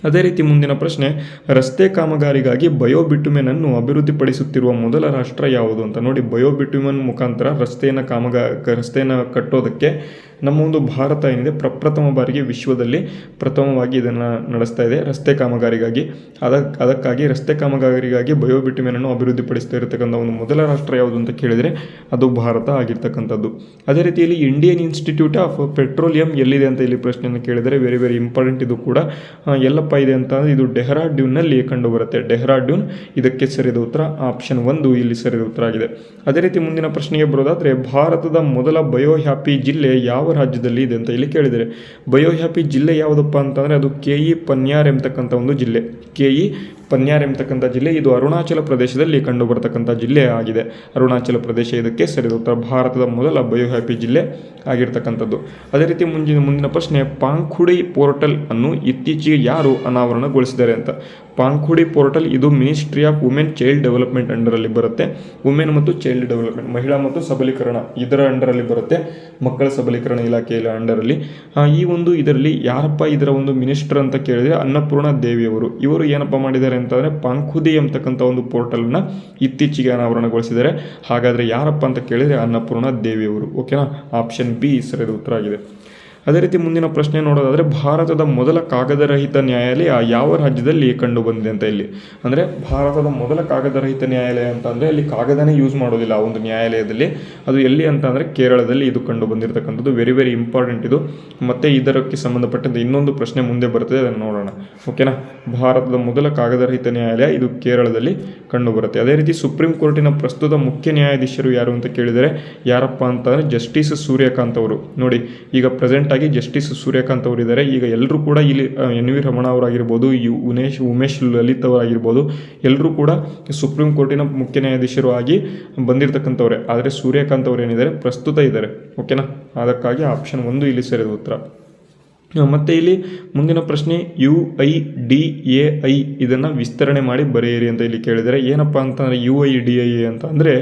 ಅದೇ ರೀತಿ ಮುಂದಿನ ಪ್ರಶ್ನೆ, ರಸ್ತೆ ಕಾಮಗಾರಿಗಾಗಿ ಬಯೋಬಿಟುಮೆನ್ ಅನ್ನು ಅಭಿವೃದ್ಧಿಪಡಿಸುತ್ತಿರುವ ಮೊದಲ ರಾಷ್ಟ್ರ ಯಾವುದು ಅಂತ. ನೋಡಿ, ಬಯೋಬಿಟುಮೆನ್ ಮುಖಾಂತರ ರಸ್ತೆಯನ್ನು ಕಟ್ಟೋದಕ್ಕೆ ನಮ್ಮ ಒಂದು ಭಾರತ ಏನಿದೆ ಪ್ರಪ್ರಥಮ ಬಾರಿಗೆ ವಿಶ್ವದಲ್ಲಿ ಪ್ರಥಮವಾಗಿ ಇದನ್ನು ನಡೆಸ್ತಾ ಇದೆ ರಸ್ತೆ ಕಾಮಗಾರಿಗಾಗಿ. ಅದಕ್ಕಾಗಿ ರಸ್ತೆ ಕಾಮಗಾರಿಗಾಗಿ ಬಯೋಬಿಟುಮೆನನ್ನು ಅಭಿವೃದ್ಧಿಪಡಿಸ್ತಾ ಇರತಕ್ಕಂಥ ಒಂದು ಮೊದಲ ರಾಷ್ಟ್ರ ಯಾವುದು ಅಂತ ಕೇಳಿದರೆ ಅದು ಭಾರತ ಆಗಿರ್ತಕ್ಕಂಥದ್ದು. ಅದೇ ರೀತಿಯಲ್ಲಿ ಇಂಡಿಯನ್ ಇನ್ಸ್ಟಿಟ್ಯೂಟ್ ಆಫ್ ಪೆಟ್ರೋಲಿಯಂ ಎಲ್ಲಿದೆ ಅಂತ ಇಲ್ಲಿ ಪ್ರಶ್ನೆಯನ್ನು ಕೇಳಿದರೆ ವೆರಿ ವೆರಿ ಇಂಪಾರ್ಟೆಂಟ್ ಇದು ಕೂಡ. ಎಲ್ಲಪ್ಪ ಇದೆ ಅಂತ ಅಂದರೆ ಇದು ಡೆಹ್ರಾಡ್ಯೂನ್ನಲ್ಲಿ ಕಂಡು ಬರುತ್ತೆ. ಡೆಹ್ರಾಡ್ಯೂನ್ ಇದಕ್ಕೆ ಸರಿಯಾದ ಉತ್ತರ. ಆಪ್ಷನ್ 1 ಇಲ್ಲಿ ಸರಿಯಾದ ಉತ್ತರ ಆಗಿದೆ. ಅದೇ ರೀತಿ ಮುಂದಿನ ಪ್ರಶ್ನೆಗೆ ಬರೋದಾದರೆ, ಭಾರತದ ಮೊದಲ ಬಯೋ ಹ್ಯಾಪಿ ಜಿಲ್ಲೆ ಯಾವ ರಾಜ್ಯದಲ್ಲಿ ಇದೆ ಅಂತ ಇಲ್ಲಿ ಕೇಳಿದರೆ. ಬಯೋಹ್ಯಾಪಿ ಜಿಲ್ಲೆ ಯಾವುದಪ್ಪ ಅಂತಂದರೆ ಅದು ಕೆ.ಇ. ಪನ್ಯಾರ್ ಎಂಬತಕ್ಕಂಥ ಒಂದು ಜಿಲ್ಲೆ. ಕೆ.ಇ. ಪನ್ಯಾರ್ ಎಂಬತಕ್ಕಂಥ ಜಿಲ್ಲೆ ಇದು ಅರುಣಾಚಲ ಪ್ರದೇಶದಲ್ಲಿ ಕಂಡು ಬರತಕ್ಕಂಥ ಜಿಲ್ಲೆ ಆಗಿದೆ. ಅರುಣಾಚಲ ಪ್ರದೇಶ ಇದಕ್ಕೆ ಸರಿಯಾದ ಉತ್ತರ. ಭಾರತದ ಮೊದಲ ಬಯೋಹ್ಯಾಪಿ ಜಿಲ್ಲೆ ಆಗಿರ್ತಕ್ಕಂಥದ್ದು. ಅದೇ ರೀತಿ ಮುಂದಿನ ಪ್ರಶ್ನೆ, ಪಾಂಖುಡಿ ಪೋರ್ಟಲ್ ಅನ್ನು ಇತ್ತೀಚೆಗೆ ಯಾರು ಅನಾವರಣಗೊಳಿಸಿದ್ದಾರೆ ಅಂತ. ಪಾಂಖುಡಿ ಪೋರ್ಟಲ್ ಇದು ministry of women child development ಅಂಡರಲ್ಲಿ ಬರುತ್ತೆ. ವುಮೆನ್ ಮತ್ತು ಚೈಲ್ಡ್ ಡೆವಲಪ್ಮೆಂಟ್, ಮಹಿಳಾ ಮತ್ತು ಸಬಲೀಕರಣ ಇದರ ಅಂಡರಲ್ಲಿ ಬರುತ್ತೆ. ಮಕ್ಕಳ ಸಬಲೀಕರಣ ಇಲಾಖೆಯ ಅಂಡರಲ್ಲಿ. ಇದರಲ್ಲಿ ಯಾರಪ್ಪ ಇದರ ಒಂದು ಮಿನಿಸ್ಟರ್ ಅಂತ ಕೇಳಿದರೆ ಅನ್ನಪೂರ್ಣ ದೇವಿಯವರು. ಇವರು ಏನಪ್ಪ ಮಾಡಿದ್ದಾರೆ ಅಂತಂದರೆ ಪಾಂಖುದಿ ಎಂಬತಕ್ಕಂಥ ಒಂದು ಪೋರ್ಟಲ್ನ ಇತ್ತೀಚೆಗೆ ಅನಾವರಣಗೊಳಿಸಿದ್ದಾರೆ. ಹಾಗಾದರೆ ಯಾರಪ್ಪ ಅಂತ ಕೇಳಿದರೆ ಅನ್ನಪೂರ್ಣ ದೇವಿಯವರು. ಓಕೆನಾ, ಆಪ್ಷನ್ ಬಿ ಸರಿಯಾದ ಉತ್ತರ ಆಗಿದೆ. ಅದೇ ರೀತಿ ಮುಂದಿನ ಪ್ರಶ್ನೆ ನೋಡೋದಾದರೆ, ಭಾರತದ ಮೊದಲ ಕಾಗದರಹಿತ ನ್ಯಾಯಾಲಯ ಯಾವ ರಾಜ್ಯದಲ್ಲಿ ಕಂಡು ಬಂದಿದೆ ಅಂತ ಇಲ್ಲಿ. ಅಂದರೆ ಭಾರತದ ಮೊದಲ ಕಾಗದರಹಿತ ನ್ಯಾಯಾಲಯ ಅಂತ ಅಂದರೆ ಅಲ್ಲಿ ಕಾಗದನೇ ಯೂಸ್ ಮಾಡೋದಿಲ್ಲ ಆ ಒಂದು ನ್ಯಾಯಾಲಯದಲ್ಲಿ. ಅದು ಎಲ್ಲಿ ಅಂತ ಅಂದರೆ ಕೇರಳದಲ್ಲಿ ಇದು ಕಂಡು ಬಂದಿರತಕ್ಕಂಥದ್ದು. ವೆರಿ ವೆರಿ ಇಂಪಾರ್ಟೆಂಟ್ ಇದು. ಮತ್ತು ಇದಕ್ಕೆ ಸಂಬಂಧಪಟ್ಟಂತೆ ಇನ್ನೊಂದು ಪ್ರಶ್ನೆ ಮುಂದೆ ಬರ್ತದೆ, ಅದನ್ನು ನೋಡೋಣ. ಓಕೆನಾ, ಭಾರತದ ಮೊದಲ ಕಾಗದರಹಿತ ನ್ಯಾಯಾಲಯ ಇದು ಕೇರಳದಲ್ಲಿ ಕಂಡುಬರುತ್ತೆ. ಅದೇ ರೀತಿ ಸುಪ್ರೀಂ ಕೋರ್ಟಿನ ಪ್ರಸ್ತುತ ಮುಖ್ಯ ನ್ಯಾಯಾಧೀಶರು ಯಾರು ಅಂತ ಕೇಳಿದರೆ ಯಾರಪ್ಪ ಅಂತಂದರೆ ಜಸ್ಟಿಸ್ ಸೂರ್ಯಕಾಂತ್ ಅವರು. ನೋಡಿ, ಈಗ ಪ್ರೆಸೆಂಟ್ ಆಗಿ ಜಸ್ಟಿಸ್ ಸೂರ್ಯಕಾಂತ್ ಅವರು ಇದ್ದಾರೆ. ಈಗ ಎಲ್ಲರೂ ಕೂಡ ಇಲ್ಲಿ ಎನ್.ವಿ. ರಮಣ ಅವರಾಗಿರ್ಬೋದು, ಉಮೇಶ್ ಲಲಿತ್ ಅವರಾಗಿರ್ಬೋದು, ಎಲ್ಲರೂ ಕೂಡ ಸುಪ್ರೀಂ ಕೋರ್ಟಿನ ಮುಖ್ಯ ನ್ಯಾಯಾಧೀಶರು ಆಗಿ ಬಂದಿರತಕ್ಕಂಥವ್ರೆ. ಆದರೆ ಸೂರ್ಯಕಾಂತ್ ಅವರು ಏನಿದ್ದಾರೆ ಪ್ರಸ್ತುತ ಇದ್ದಾರೆ. ಓಕೆನಾ, ಅದಕ್ಕಾಗಿ ಆಪ್ಷನ್ 1 ಇಲ್ಲಿ ಸರಿಯಾದ ಉತ್ತರ. ಮತ್ತು ಇಲ್ಲಿ ಮುಂದಿನ ಪ್ರಶ್ನೆ, UIDAI ಇದನ್ನು ವಿಸ್ತರಣೆ ಮಾಡಿ ಬರೆಯಿರಿ ಅಂತ ಇಲ್ಲಿ ಕೇಳಿದರೆ. ಏನಪ್ಪ ಅಂತಂದರೆ UIDAI ಅಂತ ಅಂದರೆ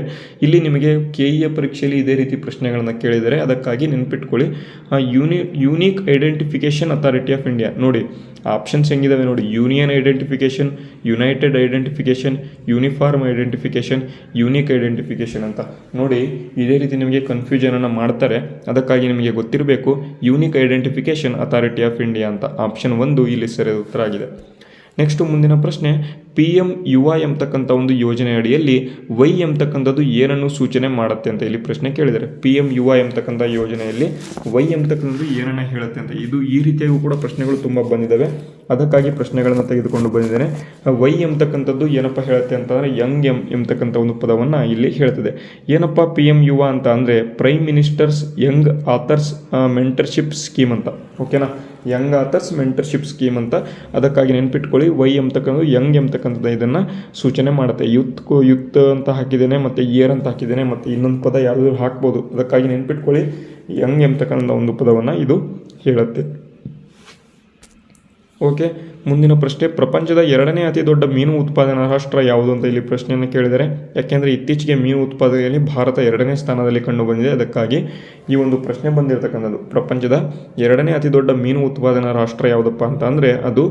ಇಲ್ಲಿ ನಿಮಗೆ KEA ಪರೀಕ್ಷೆಯಲ್ಲಿ ಇದೇ ರೀತಿ ಪ್ರಶ್ನೆಗಳನ್ನು ಕೇಳಿದರೆ, ಅದಕ್ಕಾಗಿ ನೆನ್ಪಿಟ್ಕೊಳ್ಳಿ. Unique identification authority of India. ನೋಡಿ ಆಪ್ಷನ್ಸ್ ಹೆಂಗಿದಾವೆ ನೋಡಿ: union identification, United identification, uniform identification, unique identification ಅಂತ. ನೋಡಿ ಇದೇ ರೀತಿ ನಿಮಗೆ ಕನ್ಫ್ಯೂಷನನ್ನು ಮಾಡ್ತಾರೆ. ಅದಕ್ಕಾಗಿ ನಿಮಗೆ ಗೊತ್ತಿರಬೇಕು unique identification authority of India ಅಂತ. ಆಪ್ಷನ್ 1 ಇಲ್ಲಿ ಸರಿಯಾದ ಉತ್ತರ ಆಗಿದೆ. ನೆಕ್ಸ್ಟ್ ಮುಂದಿನ ಪ್ರಶ್ನೆ, PM ಯುವ ಎಂಬತಕ್ಕಂಥ ಒಂದು ಯೋಜನೆ ಅಡಿಯಲ್ಲಿ ವೈ ಎಂಬತಕ್ಕಂಥದ್ದು ಏನನ್ನು ಸೂಚನೆ ಮಾಡುತ್ತೆ ಅಂತ ಇಲ್ಲಿ ಪ್ರಶ್ನೆ ಕೇಳಿದರೆ. PM ಯುವ ಎಂಬತಕ್ಕಂಥ ಯೋಜನೆಯಲ್ಲಿ ವೈ ಎಂಬತಕ್ಕಂಥದ್ದು ಏನನ್ನು ಹೇಳುತ್ತೆ ಅಂತ. ಇದು ಈ ರೀತಿಯಾಗೂ ಕೂಡ ಪ್ರಶ್ನೆಗಳು ತುಂಬ ಬಂದಿದ್ದಾವೆ. ಅದಕ್ಕಾಗಿ ಪ್ರಶ್ನೆಗಳನ್ನು ತೆಗೆದುಕೊಂಡು ಬಂದಿದ್ದೇನೆ. ವೈ ಎಂಬತಕ್ಕಂಥದ್ದು ಏನಪ್ಪ ಹೇಳುತ್ತೆ ಅಂತಂದರೆ ಯಂಗ್ ಎಂಬತಕ್ಕಂಥ ಒಂದು ಪದವನ್ನು ಇಲ್ಲಿ ಹೇಳ್ತದೆ. ಏನಪ್ಪ PM ಯುವ ಅಂತ ಅಂದರೆ prime ministers Young author's mentorship scheme ಅಂತ. ಓಕೆನಾ, ಯಂಗ್ ಆಥರ್ಸ್ ಮೆಂಟರ್ಶಿಪ್ ಸ್ಕೀಮ್ ಅಂತ. ಅದಕ್ಕಾಗಿ ನೆನ್ಪಿಟ್ಕೊಳ್ಳಿ ವೈ ಎಂಬತಕ್ಕಂಥದ್ದು ಯಂಗ್ ಎಂಬತಕ್ಕಂಥದ್ದು ಇದನ್ನು ಸೂಚನೆ ಮಾಡುತ್ತೆ. ಯುತ್ ಅಂತ ಹಾಕಿದ್ದೇನೆ, ಮತ್ತು ಇಯರ್ ಅಂತ ಹಾಕಿದ್ದೇನೆ, ಮತ್ತು ಇನ್ನೊಂದು ಪದ ಯಾವುದಾದ್ರು ಹಾಕ್ಬೋದು. ಅದಕ್ಕಾಗಿ ನೆನ್ಪಿಟ್ಕೊಳ್ಳಿ ಯಂಗ್ ಎಂಬತಕ್ಕಂಥ ಒಂದು ಪದವನ್ನು ಇದು ಹೇಳುತ್ತೆ. ಓಕೆ, ಮುಂದಿನ ಪ್ರಶ್ನೆ, ಪ್ರಪಂಚದ 2ನೇ ಅತಿ ದೊಡ್ಡ ಮೀನು ಉತ್ಪಾದನಾ ರಾಷ್ಟ್ರ ಯಾವುದು ಅಂತ ಇಲ್ಲಿ ಪ್ರಶ್ನೆಯನ್ನು ಕೇಳಿದರೆ. ಯಾಕೆಂದರೆ ಇತ್ತೀಚೆಗೆ ಮೀನು ಉತ್ಪಾದನೆಯಲ್ಲಿ ಭಾರತ 2ನೇ ಸ್ಥಾನದಲ್ಲಿ ಕಂಡು ಬಂದಿದೆ. ಅದಕ್ಕಾಗಿ ಈ ಒಂದು ಪ್ರಶ್ನೆ ಬಂದಿರತಕ್ಕಂಥದ್ದು. ಪ್ರಪಂಚದ 2ನೇ ಅತಿ ದೊಡ್ಡ ಮೀನು ಉತ್ಪಾದನಾ ರಾಷ್ಟ್ರ ಯಾವುದಪ್ಪ ಅಂತ ಅಂದರೆ ಅದು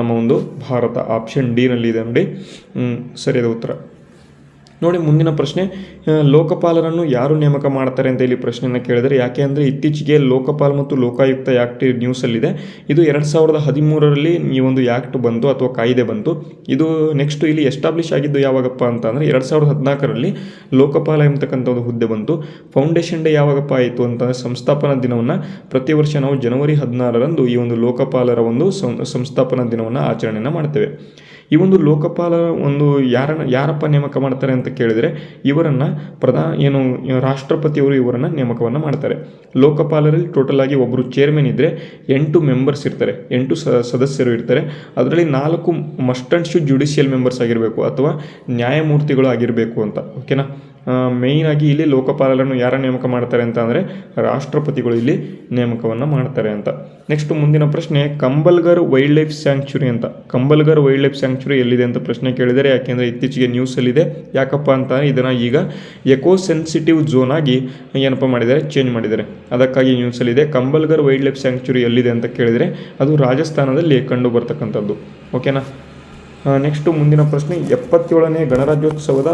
ನಮ್ಮ ಒಂದು ಭಾರತ. ಆಪ್ಷನ್ ಡಿ ನಲ್ಲಿ ಇದೆ ನೋಡಿ, ಸರಿಯಾದ ಉತ್ತರ. ನೋಡಿ ಮುಂದಿನ ಪ್ರಶ್ನೆ, ಲೋಕಪಾಲರನ್ನು ಯಾರು ನೇಮಕ ಮಾಡ್ತಾರೆ ಅಂತ ಇಲ್ಲಿ ಪ್ರಶ್ನೆಯನ್ನು ಕೇಳಿದರೆ. ಯಾಕೆ ಅಂದರೆ ಇತ್ತೀಚೆಗೆ ಲೋಕಪಾಲ್ ಮತ್ತು ಲೋಕಾಯುಕ್ತ ಆ್ಯಕ್ಟ್ ನ್ಯೂಸಲ್ಲಿದೆ. ಇದು 2013ರಲ್ಲಿ ಈ ಒಂದು ಆ್ಯಕ್ಟ್ ಬಂತು ಅಥವಾ ಕಾಯ್ದೆ ಬಂತು. ಇದು ನೆಕ್ಸ್ಟ್ ಇಲ್ಲಿ ಎಸ್ಟಾಬ್ಲಿಷ್ ಆಗಿದ್ದು ಯಾವಾಗಪ್ಪ ಅಂತ ಅಂದರೆ 2014ರಲ್ಲಿ ಲೋಕಪಾಲ ಎಂಬತಕ್ಕಂಥ ಒಂದು ಹುದ್ದೆ ಬಂತು. ಫೌಂಡೇಶನ್ ಡೇ ಯಾವಾಗಪ್ಪ ಆಯಿತು ಅಂತಂದರೆ ಸಂಸ್ಥಾಪನಾ ದಿನವನ್ನು ಪ್ರತಿ ವರ್ಷ ನಾವು ಜನವರಿ 16ರಂದು ಈ ಒಂದು ಲೋಕಪಾಲರ ಒಂದು ಸಂಸ್ಥಾಪನಾ ದಿನವನ್ನು ಆಚರಣೆಯನ್ನು ಮಾಡ್ತೇವೆ. ಈ ಒಂದು ಲೋಕಪಾಲ ಒಂದು ಯಾರಪ್ಪ ನೇಮಕ ಮಾಡ್ತಾರೆ ಅಂತ ಕೇಳಿದರೆ ಇವರನ್ನು ರಾಷ್ಟ್ರಪತಿಯವರು ಇವರನ್ನು ನೇಮಕವನ್ನು ಮಾಡ್ತಾರೆ. ಲೋಕಪಾಲರಲ್ಲಿ ಟೋಟಲ್ ಆಗಿ ಒಬ್ಬರು ಚೇರ್ಮನ್ ಇದ್ದರೆ 8 ಮೆಂಬರ್ಸ್ ಇರ್ತಾರೆ, 8 ಸದಸ್ಯರು ಇರ್ತಾರೆ. ಅದರಲ್ಲಿ 4 must and should judicial members ಆಗಿರಬೇಕು ಅಥವಾ ನ್ಯಾಯಮೂರ್ತಿಗಳು ಆಗಿರಬೇಕು ಅಂತ. ಓಕೆನಾ, ಮೇಯ್ನ್ ಆಗಿ ಇಲ್ಲಿ ಲೋಕಪಾಲರನ್ನು ಯಾರ ನೇಮಕ ಮಾಡ್ತಾರೆ ಅಂತ ಅಂದರೆ ರಾಷ್ಟ್ರಪತಿಗಳು ಇಲ್ಲಿ ನೇಮಕವನ್ನು ಮಾಡ್ತಾರೆ ಅಂತ. ನೆಕ್ಸ್ಟ್ ಮುಂದಿನ ಪ್ರಶ್ನೆ, ಕಂಬಲ್ಗರ್ ವೈಲ್ಡ್ ಲೈಫ್ ಸ್ಯಾಂಕ್ಚುರಿ ಅಂತ. ಕಂಬಲ್ಗರ್ ವೈಲ್ಡ್ ಲೈಫ್ ಸ್ಯಾಂಕ್ಚುರಿ ಎಲ್ಲಿದೆ ಅಂತ ಪ್ರಶ್ನೆ ಕೇಳಿದರೆ. ಯಾಕೆಂದರೆ ಇತ್ತೀಚೆಗೆ ನ್ಯೂಸಲ್ಲಿದೆ. ಯಾಕಪ್ಪ ಅಂತ ಇದನ್ನು ಈಗ ಎಕೋ ಸೆನ್ಸಿಟಿವ್ ಝೋನ್ ಆಗಿ ಏನಪ್ಪ ಮಾಡಿದ್ದಾರೆ, ಚೇಂಜ್ ಮಾಡಿದ್ದಾರೆ. ಅದಕ್ಕಾಗಿ ನ್ಯೂಸಲ್ಲಿದೆ. ಕಂಬಲ್ಗರ್ ವೈಲ್ಡ್ ಲೈಫ್ ಸ್ಯಾಂಕ್ಚುರಿ ಎಲ್ಲಿದೆ ಅಂತ ಕೇಳಿದರೆ ಅದು ರಾಜಸ್ಥಾನದಲ್ಲಿ ಕಂಡು ಬರ್ತಕ್ಕಂಥದ್ದು. ಓಕೆನಾ, ನೆಕ್ಸ್ಟು ಮುಂದಿನ ಪ್ರಶ್ನೆ, 77ನೇ ಗಣರಾಜ್ಯೋತ್ಸವದ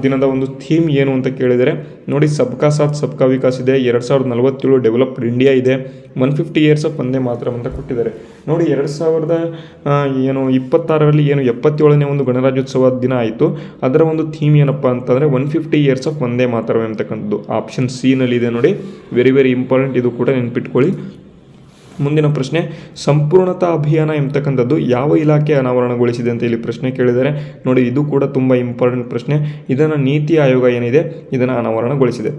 ದಿನದ ಒಂದು ಥೀಮ್ ಏನು ಅಂತ ಕೇಳಿದರೆ. ನೋಡಿ, ಸಬ್ಕಾ ಸಾಥ್ ಸಬ್ಕಾ ವಿಕಾಸ್ ಇದೆ, 2047 ಡೆವಲಪ್ಡ್ ಇಂಡಿಯಾ ಇದೆ, 150 ಇಯರ್ಸ್ ಆಫ್ ವಂದೇ ಮಾತರಂ ಅಂತ ಕೊಟ್ಟಿದ್ದಾರೆ. ನೋಡಿ 2026ರಲ್ಲಿ 77ನೇ ಒಂದು ಗಣರಾಜ್ಯೋತ್ಸವ ದಿನ ಆಯಿತು. ಅದರ ಒಂದು ಥೀಮ್ ಏನಪ್ಪ ಅಂತಂದರೆ 150 ಇಯರ್ಸ್ ಆಫ್ ವಂದೇ ಮಾತರಂ ಅಂತಕ್ಕಂಥದ್ದು. ಆಪ್ಷನ್ ಸಿ ನಲ್ಲಿ ಇದೆ ನೋಡಿ, ವೆರಿ ವೆರಿ ಇಂಪಾರ್ಟೆಂಟ್. ಇದು ಕೂಡ ನೆನ್ಪಿಟ್ಕೊಳ್ಳಿ. ಮುಂದಿನ ಪ್ರಶ್ನೆ, ಸಂಪೂರ್ಣತಾ ಅಭಿಯಾನ ಎಂಬತಕ್ಕಂಥದ್ದು ಯಾವ ಇಲಾಖೆ ಅನಾವರಣಗೊಳಿಸಿದೆ ಅಂತ ಇಲ್ಲಿ ಪ್ರಶ್ನೆ ಕೇಳಿದರೆ ನೋಡಿ, ಇದು ಕೂಡ ತುಂಬ ಇಂಪಾರ್ಟೆಂಟ್ ಪ್ರಶ್ನೆ. ಇದನ್ನು ನೀತಿ ಆಯೋಗ ಏನಿದೆ ಇದನ್ನು ಅನಾವರಣಗೊಳಿಸಿದೆ.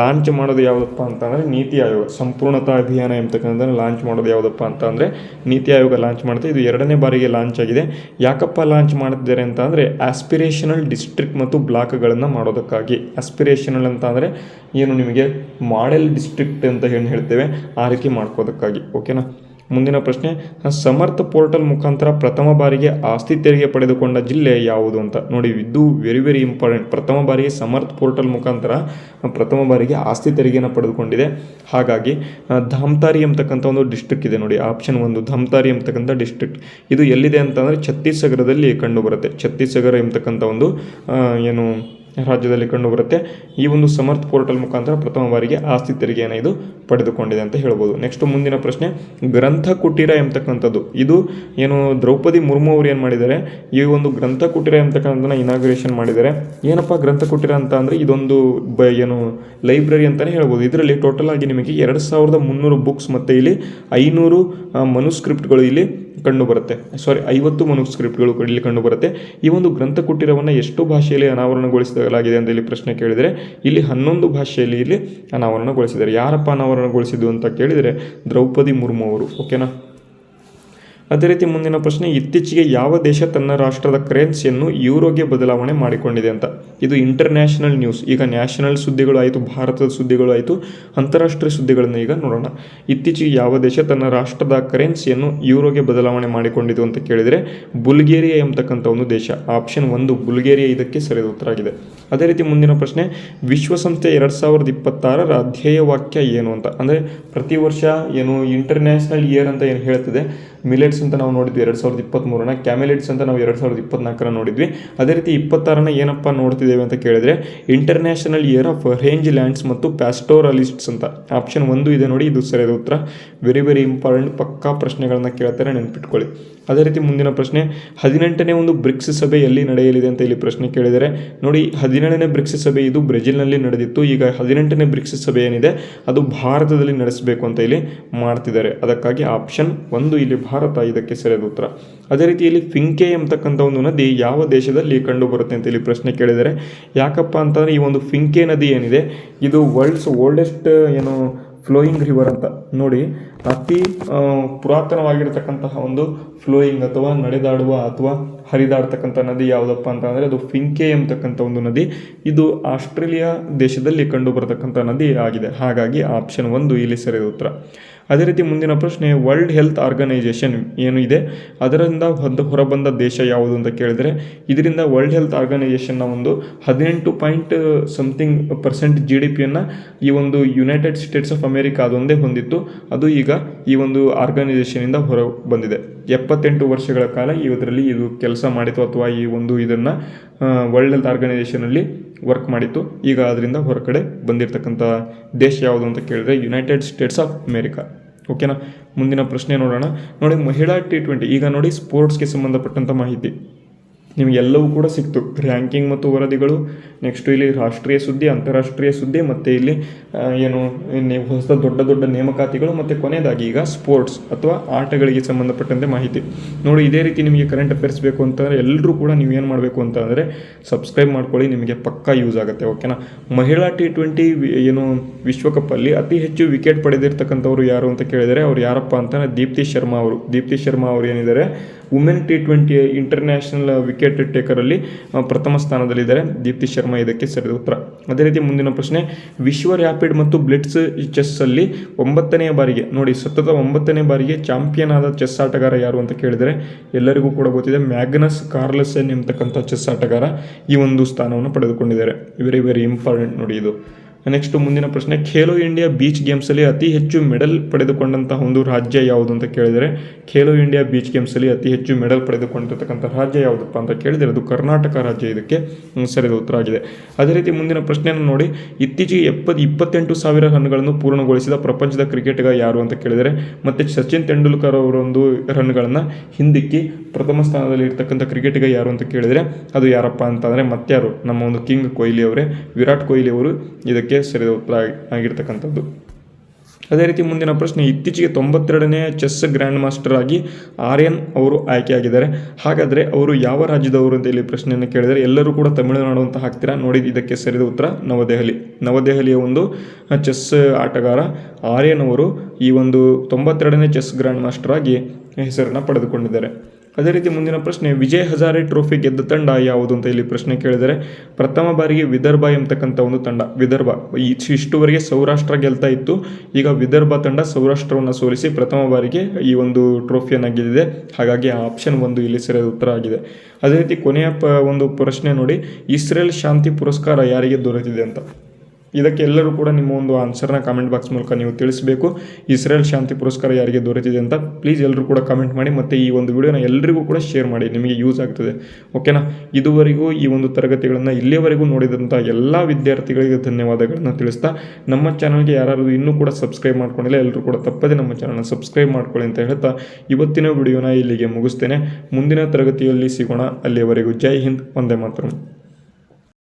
ಲಾಂಚ್ ಮಾಡೋದು ಯಾವುದಪ್ಪ ಅಂತ ಅಂದರೆ ನೀತಿ ಆಯೋಗ. ಸಂಪೂರ್ಣತಾ ಅಭಿಯಾನ ಎಂಬತಕ್ಕಂಥದ್ದನ್ನು ಲಾಂಚ್ ಮಾಡೋದು ಯಾವುದಪ್ಪ ಅಂತ ಅಂದರೆ ನೀತಿ ಆಯೋಗ ಲಾಂಚ್ ಮಾಡುತ್ತೆ. ಇದು 2ನೇ ಬಾರಿಗೆ ಲಾಂಚ್ ಆಗಿದೆ. ಯಾಕಪ್ಪ ಲಾಂಚ್ ಮಾಡ್ತಿದ್ದಾರೆ ಅಂತ ಅಂದರೆ ಆಸ್ಪಿರೇಷನಲ್ ಡಿಸ್ಟ್ರಿಕ್ಟ್ ಮತ್ತು ಬ್ಲಾಕ್ಗಳನ್ನು ಮಾಡೋದಕ್ಕಾಗಿ. ಆಸ್ಪಿರೇಷನಲ್ ಅಂತ ಅಂದರೆ ಏನು, ನಿಮಗೆ ಮಾಡೆಲ್ ಡಿಸ್ಟ್ರಿಕ್ಟ್ ಅಂತ ಏನು ಹೇಳ್ತೇವೆ ಆ ರೀತಿ ಮಾಡ್ಕೋದಕ್ಕಾಗಿ. ಓಕೆನಾ. ಮುಂದಿನ ಪ್ರಶ್ನೆ, ಸಮರ್ಥ ಪೋರ್ಟಲ್ ಮುಖಾಂತರ ಪ್ರಥಮ ಬಾರಿಗೆ ಆಸ್ತಿ ತೆರಿಗೆ ಪಡೆದುಕೊಂಡ ಜಿಲ್ಲೆ ಯಾವುದು ಅಂತ ನೋಡಿ. ಇದು ವೆರಿ ವೆರಿ ಇಂಪಾರ್ಟೆಂಟ್. ಪ್ರಥಮ ಬಾರಿಗೆ ಸಮರ್ಥ ಪೋರ್ಟಲ್ ಮುಖಾಂತರ ಪ್ರಥಮ ಬಾರಿಗೆ ಆಸ್ತಿ ತೆರಿಗೆಯನ್ನು ಪಡೆದುಕೊಂಡಿದೆ. ಹಾಗಾಗಿ ಧಾಮ್ತಾರಿ ಎಂಬತಕ್ಕಂಥ ಒಂದು ಡಿಸ್ಟ್ರಿಕ್ಟ್ ಇದೆ ನೋಡಿ. ಆಪ್ಷನ್ 1 ಧಾಮ್ತಾರಿ ಎಂಬತಕ್ಕಂಥ ಡಿಸ್ಟ್ರಿಕ್ಟ್. ಇದು ಎಲ್ಲಿದೆ ಅಂತಂದರೆ ಛತ್ತೀಸ್ಗಢದಲ್ಲಿ ಕಂಡುಬರುತ್ತೆ. ಛತ್ತೀಸ್ಗಢ ಎಂಬತಕ್ಕಂಥ ಒಂದು ಏನು ರಾಜ್ಯದಲ್ಲಿ ಕಂಡುಬರುತ್ತೆ. ಈ ಒಂದು ಸಮರ್ಥ ಪೋರ್ಟಲ್ ಮುಖಾಂತರ ಪ್ರಥಮ ಬಾರಿಗೆ ಆಸ್ತಿ ತೆರಿಗೆಯನ್ನು ಇದು ಪಡೆದುಕೊಂಡಿದೆ ಅಂತ ಹೇಳ್ಬೋದು. ನೆಕ್ಸ್ಟ್ ಮುಂದಿನ ಪ್ರಶ್ನೆ, ಗ್ರಂಥ ಕುಟೀರ ಎಂಬತಕ್ಕಂಥದ್ದು ಇದು ಏನು ದ್ರೌಪದಿ ಮುರ್ಮು ಅವರು ಏನು ಮಾಡಿದ್ದಾರೆ, ಈ ಒಂದು ಗ್ರಂಥ ಕುಟೀರ ಎಂಬತಕ್ಕಂಥದ್ದನ್ನ ಇನಾಗ್ರೇಷನ್ ಮಾಡಿದ್ದಾರೆ. ಏನಪ್ಪ ಗ್ರಂಥ ಕುಟೀರ ಅಂತ ಅಂದರೆ ಇದೊಂದು ಏನು ಲೈಬ್ರರಿ ಅಂತಲೇ ಹೇಳ್ಬೋದು. ಇದರಲ್ಲಿ ಟೋಟಲ್ ಆಗಿ ನಿಮಗೆ 2300 ಬುಕ್ಸ್ ಮತ್ತು ಇಲ್ಲಿ 500 ಮನುಸ್ಕ್ರಿಪ್ಟ್ಗಳು ಇಲ್ಲಿ ಕಂಡುಬರುತ್ತೆ. 50 ಮನುಸ್ಕ್ರಿಪ್ಟ್ಗಳು ಇಲ್ಲಿ ಕಂಡುಬರುತ್ತೆ. ಈ ಒಂದು ಗ್ರಂಥ ಕುಟೀರವನ್ನು ಎಷ್ಟು ಭಾಷೆಯಲ್ಲಿ ಅನಾವರಣಗೊಳಿಸಲಾಗಿದೆ ಅಂತ ಇಲ್ಲಿ ಪ್ರಶ್ನೆ ಕೇಳಿದರೆ ಇಲ್ಲಿ 11 ಭಾಷೆಯಲ್ಲಿ ಇಲ್ಲಿ ಅನಾವರಣಗೊಳಿಸಿದ್ದಾರೆ. ಯಾರಪ್ಪ ಅನಾವರಣಗೊಳಿಸಿದ್ದು ಅಂತ ಕೇಳಿದರೆ ದ್ರೌಪದಿ ಮುರ್ಮು ಅವರು. ಓಕೆನಾ. ಅದೇ ರೀತಿ ಮುಂದಿನ ಪ್ರಶ್ನೆ, ಇತ್ತೀಚೆಗೆ ಯಾವ ದೇಶ ತನ್ನ ರಾಷ್ಟ್ರದ ಕರೆನ್ಸಿಯನ್ನು ಯೂರೋಗೆ ಬದಲಾವಣೆ ಮಾಡಿಕೊಂಡಿದೆ ಅಂತ. ಇದು ಇಂಟರ್ನ್ಯಾಷನಲ್ ನ್ಯೂಸ್. ಈಗ ನ್ಯಾಷನಲ್ ಸುದ್ದಿಗಳು ಆಯಿತು, ಭಾರತದ ಸುದ್ದಿಗಳು ಆಯಿತು, ಅಂತಾರಾಷ್ಟ್ರೀಯ ಸುದ್ದಿಗಳನ್ನು ಈಗ ನೋಡೋಣ. ಇತ್ತೀಚೆಗೆ ಯಾವ ದೇಶ ತನ್ನ ರಾಷ್ಟ್ರದ ಕರೆನ್ಸಿಯನ್ನು ಯೂರೋಗೆ ಬದಲಾವಣೆ ಮಾಡಿಕೊಂಡಿತು ಅಂತ ಕೇಳಿದರೆ ಬುಲ್ಗೇರಿಯಾ ಎಂಬತಕ್ಕಂಥ ಒಂದು ದೇಶ. ಆಪ್ಷನ್ 1 ಬುಲ್ಗೇರಿಯಾ ಇದಕ್ಕೆ ಸರಿಯಾದ ಉತ್ತರ ಆಗಿದೆ. ಅದೇ ರೀತಿ ಮುಂದಿನ ಪ್ರಶ್ನೆ, ವಿಶ್ವಸಂಸ್ಥೆ 2026ರ ಧ್ಯೇಯವಾಕ್ಯ ಏನು ಅಂತ. ಅಂದರೆ ಪ್ರತಿ ವರ್ಷ ಏನು ಇಂಟರ್ನ್ಯಾಷನಲ್ ಇಯರ್ ಅಂತ ಏನು ಹೇಳ್ತಿದೆ, ಮಿಲೆಟ್ಸ್ ಅಂತ ನಾವು ನೋಡಿದ್ವಿ 2023ನ, ಕ್ಯಾಮೆಲಿಟ್ಸ್ ಅಂತ ನಾವು 2024ರ ನೋಡಿದ್ವಿ. ಅದೇ ರೀತಿ 26ನ ಏನಪ್ಪ ನೋಡ್ತಿದ್ದೇವೆ ಅಂತ ಕೇಳಿದರೆ international year of rangelands ಮತ್ತು ಪ್ಯಾಸ್ಟೋರಲಿಸ್ಟ್ಸ್ ಅಂತ. ಆಪ್ಷನ್ 1 ಇದೆ ನೋಡಿ, ಇದು ಸರಿಯಾದ ಉತ್ತರ. ವೆರಿ ವೆರಿ ಇಂಪಾರ್ಟೆಂಟ್, ಪಕ್ಕಾ ಪ್ರಶ್ನೆಗಳನ್ನ ಕೇಳ್ತಾರೆ, ನೆನ್ಪಿಟ್ಕೊಳ್ಳಿ. ಅದೇ ರೀತಿ ಮುಂದಿನ ಪ್ರಶ್ನೆ, 18ನೇ ಒಂದು ಬ್ರಿಕ್ಸ್ ಸಭೆ ಎಲ್ಲಿ ನಡೆಯಲಿದೆ ಅಂತ ಇಲ್ಲಿ ಪ್ರಶ್ನೆ ಕೇಳಿದರೆ ನೋಡಿ, 17ನೇ ಬ್ರಿಕ್ಸ್ ಸಭೆ ಇದು ಬ್ರೆಜಿಲ್ನಲ್ಲಿ ನಡೆದಿತ್ತು. ಈಗ 18ನೇ ಬ್ರಿಕ್ಸ್ ಸಭೆ ಏನಿದೆ ಅದು ಭಾರತದಲ್ಲಿ ನಡೆಸಬೇಕು ಅಂತ ಇಲ್ಲಿ ಮಾಡ್ತಿದ್ದಾರೆ. ಅದಕ್ಕಾಗಿ ಆಪ್ಷನ್ 1 ಇಲ್ಲಿ ಭಾರತ ಇದಕ್ಕೆ ಸರಿಯಾದ ಉತ್ತರ. ಅದೇ ರೀತಿ ಇಲ್ಲಿ ಫಿಂಕೆ ಎಂಬತಕ್ಕಂಥ ಒಂದು ನದಿ ಯಾವ ದೇಶದಲ್ಲಿ ಕಂಡು ಬರುತ್ತೆ ಅಂತ ಇಲ್ಲಿ ಪ್ರಶ್ನೆ ಕೇಳಿದರೆ, ಯಾಕಪ್ಪ ಅಂತಂದರೆ ಈ ಒಂದು ಫಿಂಕೆ ನದಿ ಏನಿದೆ ಇದು ವರ್ಲ್ಡ್ಸ್ ಓಲ್ಡೆಸ್ಟ್ ಏನು ಫ್ಲೋಯಿಂಗ್ ರಿವರ್ ಅಂತ ನೋಡಿ. ಅತಿ ಪುರಾತನವಾಗಿರ್ತಕ್ಕಂತಹ ಒಂದು ಫ್ಲೋಯಿಂಗ್ ಅಥವಾ ನಡೆದಾಡುವ ಅಥವಾ ಹರಿದಾಡ್ತಕ್ಕಂಥ ನದಿ ಯಾವುದಪ್ಪ ಅಂತ ಅಂದರೆ ಅದು ಫಿಂಕೆ ಎಂಬತಕ್ಕಂಥ ಒಂದು ನದಿ. ಇದು ಆಸ್ಟ್ರೇಲಿಯಾ ದೇಶದಲ್ಲಿ ಕಂಡು ಬರತಕ್ಕಂಥ ನದಿ ಆಗಿದೆ. ಹಾಗಾಗಿ ಆಪ್ಷನ್ 1 ಇಲ್ಲಿ ಸರಿಯಾದ ಉತ್ತರ. ಅದೇ ರೀತಿ ಮುಂದಿನ ಪ್ರಶ್ನೆ, ವರ್ಲ್ಡ್ ಹೆಲ್ತ್ ಆರ್ಗನೈಜೇಷನ್ ಏನು ಇದೆ ಅದರಿಂದ ಹೊರಬಂದ ದೇಶ ಯಾವುದು ಅಂತ ಕೇಳಿದರೆ ಇದರಿಂದ ವರ್ಲ್ಡ್ ಹೆಲ್ತ್ ಆರ್ಗನೈಜೇಷನ್ನ ಒಂದು 18% GDPಯನ್ನು ಈ ಒಂದು ಯುನೈಟೆಡ್ ಸ್ಟೇಟ್ಸ್ ಆಫ್ ಅಮೇರಿಕಾ ಅದೊಂದೇ ಹೊಂದಿತ್ತು. ಅದು ಈಗ ಈ ಒಂದು ಆರ್ಗನೈಜೇಷನಿಂದ ಹೊರ ಬಂದಿದೆ. 78 ವರ್ಷಗಳ ಕಾಲ ಇದರಲ್ಲಿ ಇದು ಕೆಲಸ ಮಾಡಿತು ಅಥವಾ ಈ ಒಂದು ಇದನ್ನು ವರ್ಲ್ಡ್ ಹೆಲ್ತ್ ಆರ್ಗನೈಜೇಷನಲ್ಲಿ ವರ್ಕ್ ಮಾಡಿತ್ತು. ಈಗ ಅದರಿಂದ ಹೊರಗಡೆ ಬಂದಿರತಕ್ಕಂಥ ದೇಶ ಯಾವುದು ಅಂತ ಕೇಳಿದರೆ ಯುನೈಟೆಡ್ ಸ್ಟೇಟ್ಸ್ ಆಫ್ ಅಮೇರಿಕಾ. ಓಕೆನಾ. ಮುಂದಿನ ಪ್ರಶ್ನೆ ನೋಡೋಣ. ನೋಡಿ, ಮಹಿಳಾ T20 ಈಗ ನೋಡಿ ಸ್ಪೋರ್ಟ್ಸ್ಗೆ ಸಂಬಂಧಪಟ್ಟಂಥ ಮಾಹಿತಿ ನಿಮಗೆಲ್ಲವೂ ಕೂಡ ಸಿಕ್ತು. ರ್ಯಾಂಕಿಂಗ್ ಮತ್ತು ವರದಿಗಳು, ನೆಕ್ಸ್ಟು ಇಲ್ಲಿ ರಾಷ್ಟ್ರೀಯ ಸುದ್ದಿ, ಅಂತಾರಾಷ್ಟ್ರೀಯ ಸುದ್ದಿ, ಮತ್ತು ಇಲ್ಲಿ ಏನು ಹೊಸ ದೊಡ್ಡ ದೊಡ್ಡ ನೇಮಕಾತಿಗಳು, ಮತ್ತು ಕೊನೆಯದಾಗಿ ಈಗ ಸ್ಪೋರ್ಟ್ಸ್ ಅಥವಾ ಆಟಗಳಿಗೆ ಸಂಬಂಧಪಟ್ಟಂತೆ ಮಾಹಿತಿ. ನೋಡಿ, ಇದೇ ರೀತಿ ನಿಮಗೆ ಕರೆಂಟ್ ಅಫೇರ್ಸ್ ಬೇಕು ಅಂತಂದರೆ ಎಲ್ಲರೂ ಕೂಡ ನೀವೇನು ಮಾಡಬೇಕು ಅಂತ ಅಂದರೆ ಸಬ್ಸ್ಕ್ರೈಬ್ ಮಾಡ್ಕೊಳ್ಳಿ, ನಿಮಗೆ ಪಕ್ಕಾ ಯೂಸ್ ಆಗುತ್ತೆ. ಓಕೆನಾ. ಮಹಿಳಾ T20 ಏನು ವಿಶ್ವಕಪ್ಪಲ್ಲಿ ಅತಿ ಹೆಚ್ಚು ವಿಕೆಟ್ ಪಡೆದಿರ್ತಕ್ಕಂಥವ್ರು ಯಾರು ಅಂತ ಕೇಳಿದರೆ ಅವ್ರು ಯಾರಪ್ಪ ಅಂತಂದರೆ ದೀಪ್ತಿ ಶರ್ಮಾ ಅವರು. ದೀಪ್ತಿ ಶರ್ಮಾ ಅವರು ಏನಿದ್ದಾರೆ ವುಮೆನ್ T20 ಇಂಟರ್ನ್ಯಾಷನಲ್ ವಿಕೆಟ್ ಟೇಕರಲ್ಲಿ ಪ್ರಥಮ ಸ್ಥಾನದಲ್ಲಿದ್ದಾರೆ. ದೀಪ್ತಿ ಶರ್ಮಾ ಇದಕ್ಕೆ ಸರಿಯಾದ ಉತ್ತರ. ಅದೇ ರೀತಿ ಮುಂದಿನ ಪ್ರಶ್ನೆ, ವಿಶ್ವ ರ್ಯಾಪಿಡ್ ಮತ್ತು ಬ್ಲಿಟ್ಸ್ ಚೆಸ್ಸಲ್ಲಿ 9ನೇ ಬಾರಿಗೆ ನೋಡಿ ಸತತ 9ನೇ ಬಾರಿಗೆ ಚಾಂಪಿಯನ್ ಆದ ಚೆಸ್ ಆಟಗಾರ ಯಾರು ಅಂತ ಕೇಳಿದರೆ ಎಲ್ಲರಿಗೂ ಕೂಡ ಗೊತ್ತಿದೆ, ಮ್ಯಾಗ್ನಸ್ ಕಾರ್ಲ್ಸನ್ ಎಂಬತಕ್ಕಂಥ ಚೆಸ್ ಆಟಗಾರ ಈ ಒಂದು ಸ್ಥಾನವನ್ನು ಪಡೆದುಕೊಂಡಿದ್ದಾರೆ. ವೆರಿ ವೆರಿ ಇಂಪಾರ್ಟೆಂಟ್ ನೋಡಿ ಇದು. ನೆಕ್ಸ್ಟ್ ಮುಂದಿನ ಪ್ರಶ್ನೆ, ಖೇಲೋ ಇಂಡಿಯಾ ಬೀಚ್ ಗೇಮ್ಸಲ್ಲಿ ಅತಿ ಹೆಚ್ಚು ಮೆಡಲ್ ಪಡೆದುಕೊಂಡಂತಹ ಒಂದು ರಾಜ್ಯ ಯಾವುದು ಅಂತ ಕೇಳಿದರೆ ಖೇಲೋ ಇಂಡಿಯಾ ಬೀಚ್ ಗೇಮ್ಸಲ್ಲಿ ಅತಿ ಹೆಚ್ಚು ಮೆಡಲ್ ಪಡೆದುಕೊಂಡಿರ್ತಕ್ಕಂಥ ರಾಜ್ಯ ಯಾವುದಪ್ಪ ಅಂತ ಕೇಳಿದರೆ ಅದು ಕರ್ನಾಟಕ ರಾಜ್ಯ ಇದಕ್ಕೆ ಸರಿಯಾದ ಉತ್ತರ ಆಗಿದೆ. ಅದೇ ರೀತಿ ಮುಂದಿನ ಪ್ರಶ್ನೆಯನ್ನು ನೋಡಿ, ಇತ್ತೀಚೆಗೆ 28,000 ರನ್ಗಳನ್ನು ಪೂರ್ಣಗೊಳಿಸಿದ ಪ್ರಪಂಚದ ಕ್ರಿಕೆಟಿಗ ಯಾರು ಅಂತ ಕೇಳಿದರೆ ಮತ್ತು ಸಚಿನ್ ತೆಂಡೂಲ್ಕರ್ ಅವರೊಂದು ರನ್ಗಳನ್ನು ಹಿಂದಿಕ್ಕಿ ಪ್ರಥಮ ಸ್ಥಾನದಲ್ಲಿ ಇರ್ತಕ್ಕಂಥ ಕ್ರಿಕೆಟಿಗ ಯಾರು ಅಂತ ಕೇಳಿದರೆ ಅದು ಯಾರಪ್ಪ ಅಂತಂದರೆ ಮತ್ಯಾರು, ನಮ್ಮ ಒಂದು ಕಿಂಗ್ ಕೊಹ್ಲಿ ಅವರೇ, ವಿರಾಟ್ ಕೊಹ್ಲಿ ಅವರು ಇದಕ್ಕೆ ಸರಿಯಾದ ಉತ್ತರ ಆಗಿರ್ತಕ್ಕಂಥದ್ದು. ಅದೇ ರೀತಿ ಮುಂದಿನ ಪ್ರಶ್ನೆ, ಇತ್ತೀಚೆಗೆ 92ನೇ ಚೆಸ್ ಗ್ರ್ಯಾಂಡ್ ಮಾಸ್ಟರ್ ಆಗಿ ಆರ್ಯನ್ ಅವರು ಆಯ್ಕೆಯಾಗಿದ್ದಾರೆ. ಹಾಗಾದರೆ ಅವರು ಯಾವ ರಾಜ್ಯದವರು ಅಂತ ಇಲ್ಲಿ ಪ್ರಶ್ನೆಯನ್ನು ಕೇಳಿದರೆ ಎಲ್ಲರೂ ಕೂಡ ತಮಿಳುನಾಡು ಅಂತ ಹಾಕ್ತೀರಾ. ನೋಡಿ, ಇದಕ್ಕೆ ಸರಿದ ಉತ್ತರ ನವದೆಹಲಿಯ ಒಂದು ಚೆಸ್ ಆಟಗಾರ ಆರ್ಯನ್ ಅವರು ಈ ಒಂದು 92ನೇ ಚೆಸ್ ಗ್ರ್ಯಾಂಡ್ ಮಾಸ್ಟರ್ ಆಗಿ ಹೆಸರನ್ನು ಪಡೆದುಕೊಂಡಿದ್ದಾರೆ. ಅದೇ ರೀತಿ ಮುಂದಿನ ಪ್ರಶ್ನೆ, ವಿಜಯ್ ಹಜಾರೆ ಟ್ರೋಫಿ ಗೆದ್ದ ತಂಡ ಯಾವುದು ಅಂತ ಇಲ್ಲಿ ಪ್ರಶ್ನೆ ಕೇಳಿದರೆ ಪ್ರಥಮ ಬಾರಿಗೆ ವಿದರ್ಭ ಎಂಬತಕ್ಕಂಥ ಒಂದು ತಂಡ. ವಿದರ್ಭ ಇಷ್ಟುವರೆಗೆ ಸೌರಾಷ್ಟ್ರ ಗೆಲ್ತಾ ಇತ್ತು. ಈಗ ವಿದರ್ಭ ತಂಡ ಸೌರಾಷ್ಟ್ರವನ್ನು ಸೋಲಿಸಿ ಪ್ರಥಮ ಬಾರಿಗೆ ಈ ಒಂದು ಟ್ರೋಫಿಯನ್ನು ಗೆದ್ದಿದೆ. ಹಾಗಾಗಿ ಆಪ್ಷನ್ 1 ಇಲ್ಲಿ ಸರಿಯಾದ ಉತ್ತರ ಆಗಿದೆ. ಅದೇ ರೀತಿ ಕೊನೆಯ ಒಂದು ಪ್ರಶ್ನೆ ನೋಡಿ, ಇಸ್ರೇಲ್ ಶಾಂತಿ ಪುರಸ್ಕಾರ ಯಾರಿಗೆ ದೊರೆತಿದೆ ಅಂತ. ಇದಕ್ಕೆ ಎಲ್ಲರೂ ಕೂಡ ನಿಮ್ಮ ಒಂದು ಆನ್ಸರ್ನ ಕಾಮೆಂಟ್ ಬಾಕ್ಸ್ ಮೂಲಕ ನೀವು ತಿಳಿಸಬೇಕು. ಇಸ್ರೇಲ್ ಶಾಂತಿ ಪುರಸ್ಕಾರ ಯಾರಿಗೆ ದೊರೆತಿದೆ ಅಂತ ಪ್ಲೀಸ್ ಎಲ್ಲರೂ ಕೂಡ ಕಾಮೆಂಟ್ ಮಾಡಿ, ಮತ್ತು ಈ ಒಂದು ವಿಡಿಯೋನ ಎಲ್ಲರಿಗೂ ಕೂಡ ಶೇರ್ ಮಾಡಿ, ನಿಮಗೆ ಯೂಸ್ ಆಗ್ತದೆ. ಓಕೆನಾ. ಇದುವರೆಗೂ ಈ ಒಂದು ತರಗತಿಗಳನ್ನು ಇಲ್ಲಿಯವರೆಗೂ ನೋಡಿದಂಥ ಎಲ್ಲ ವಿದ್ಯಾರ್ಥಿಗಳಿಗೆ ಧನ್ಯವಾದಗಳನ್ನು ತಿಳಿಸ್ತಾ, ನಮ್ಮ ಚಾನಲ್ಗೆ ಯಾರು ಇನ್ನೂ ಕೂಡ ಸಬ್ಸ್ಕ್ರೈಬ್ ಮಾಡ್ಕೊಂಡಿಲ್ಲ ಎಲ್ಲರೂ ಕೂಡ ತಪ್ಪದೆ ನಮ್ಮ ಚಾನಲ್ನ ಸಬ್ಸ್ಕ್ರೈಬ್ ಮಾಡ್ಕೊಳ್ಳಿ ಅಂತ ಹೇಳ್ತಾ ಇವತ್ತಿನ ವಿಡಿಯೋನ ಇಲ್ಲಿಗೆ ಮುಗಿಸ್ತೇನೆ. ಮುಂದಿನ ತರಗತಿಯಲ್ಲಿ ಸಿಗೋಣ. ಅಲ್ಲಿಯವರೆಗೂ ಜೈ ಹಿಂದ್, ವಂದೇ ಮಾತರಂ.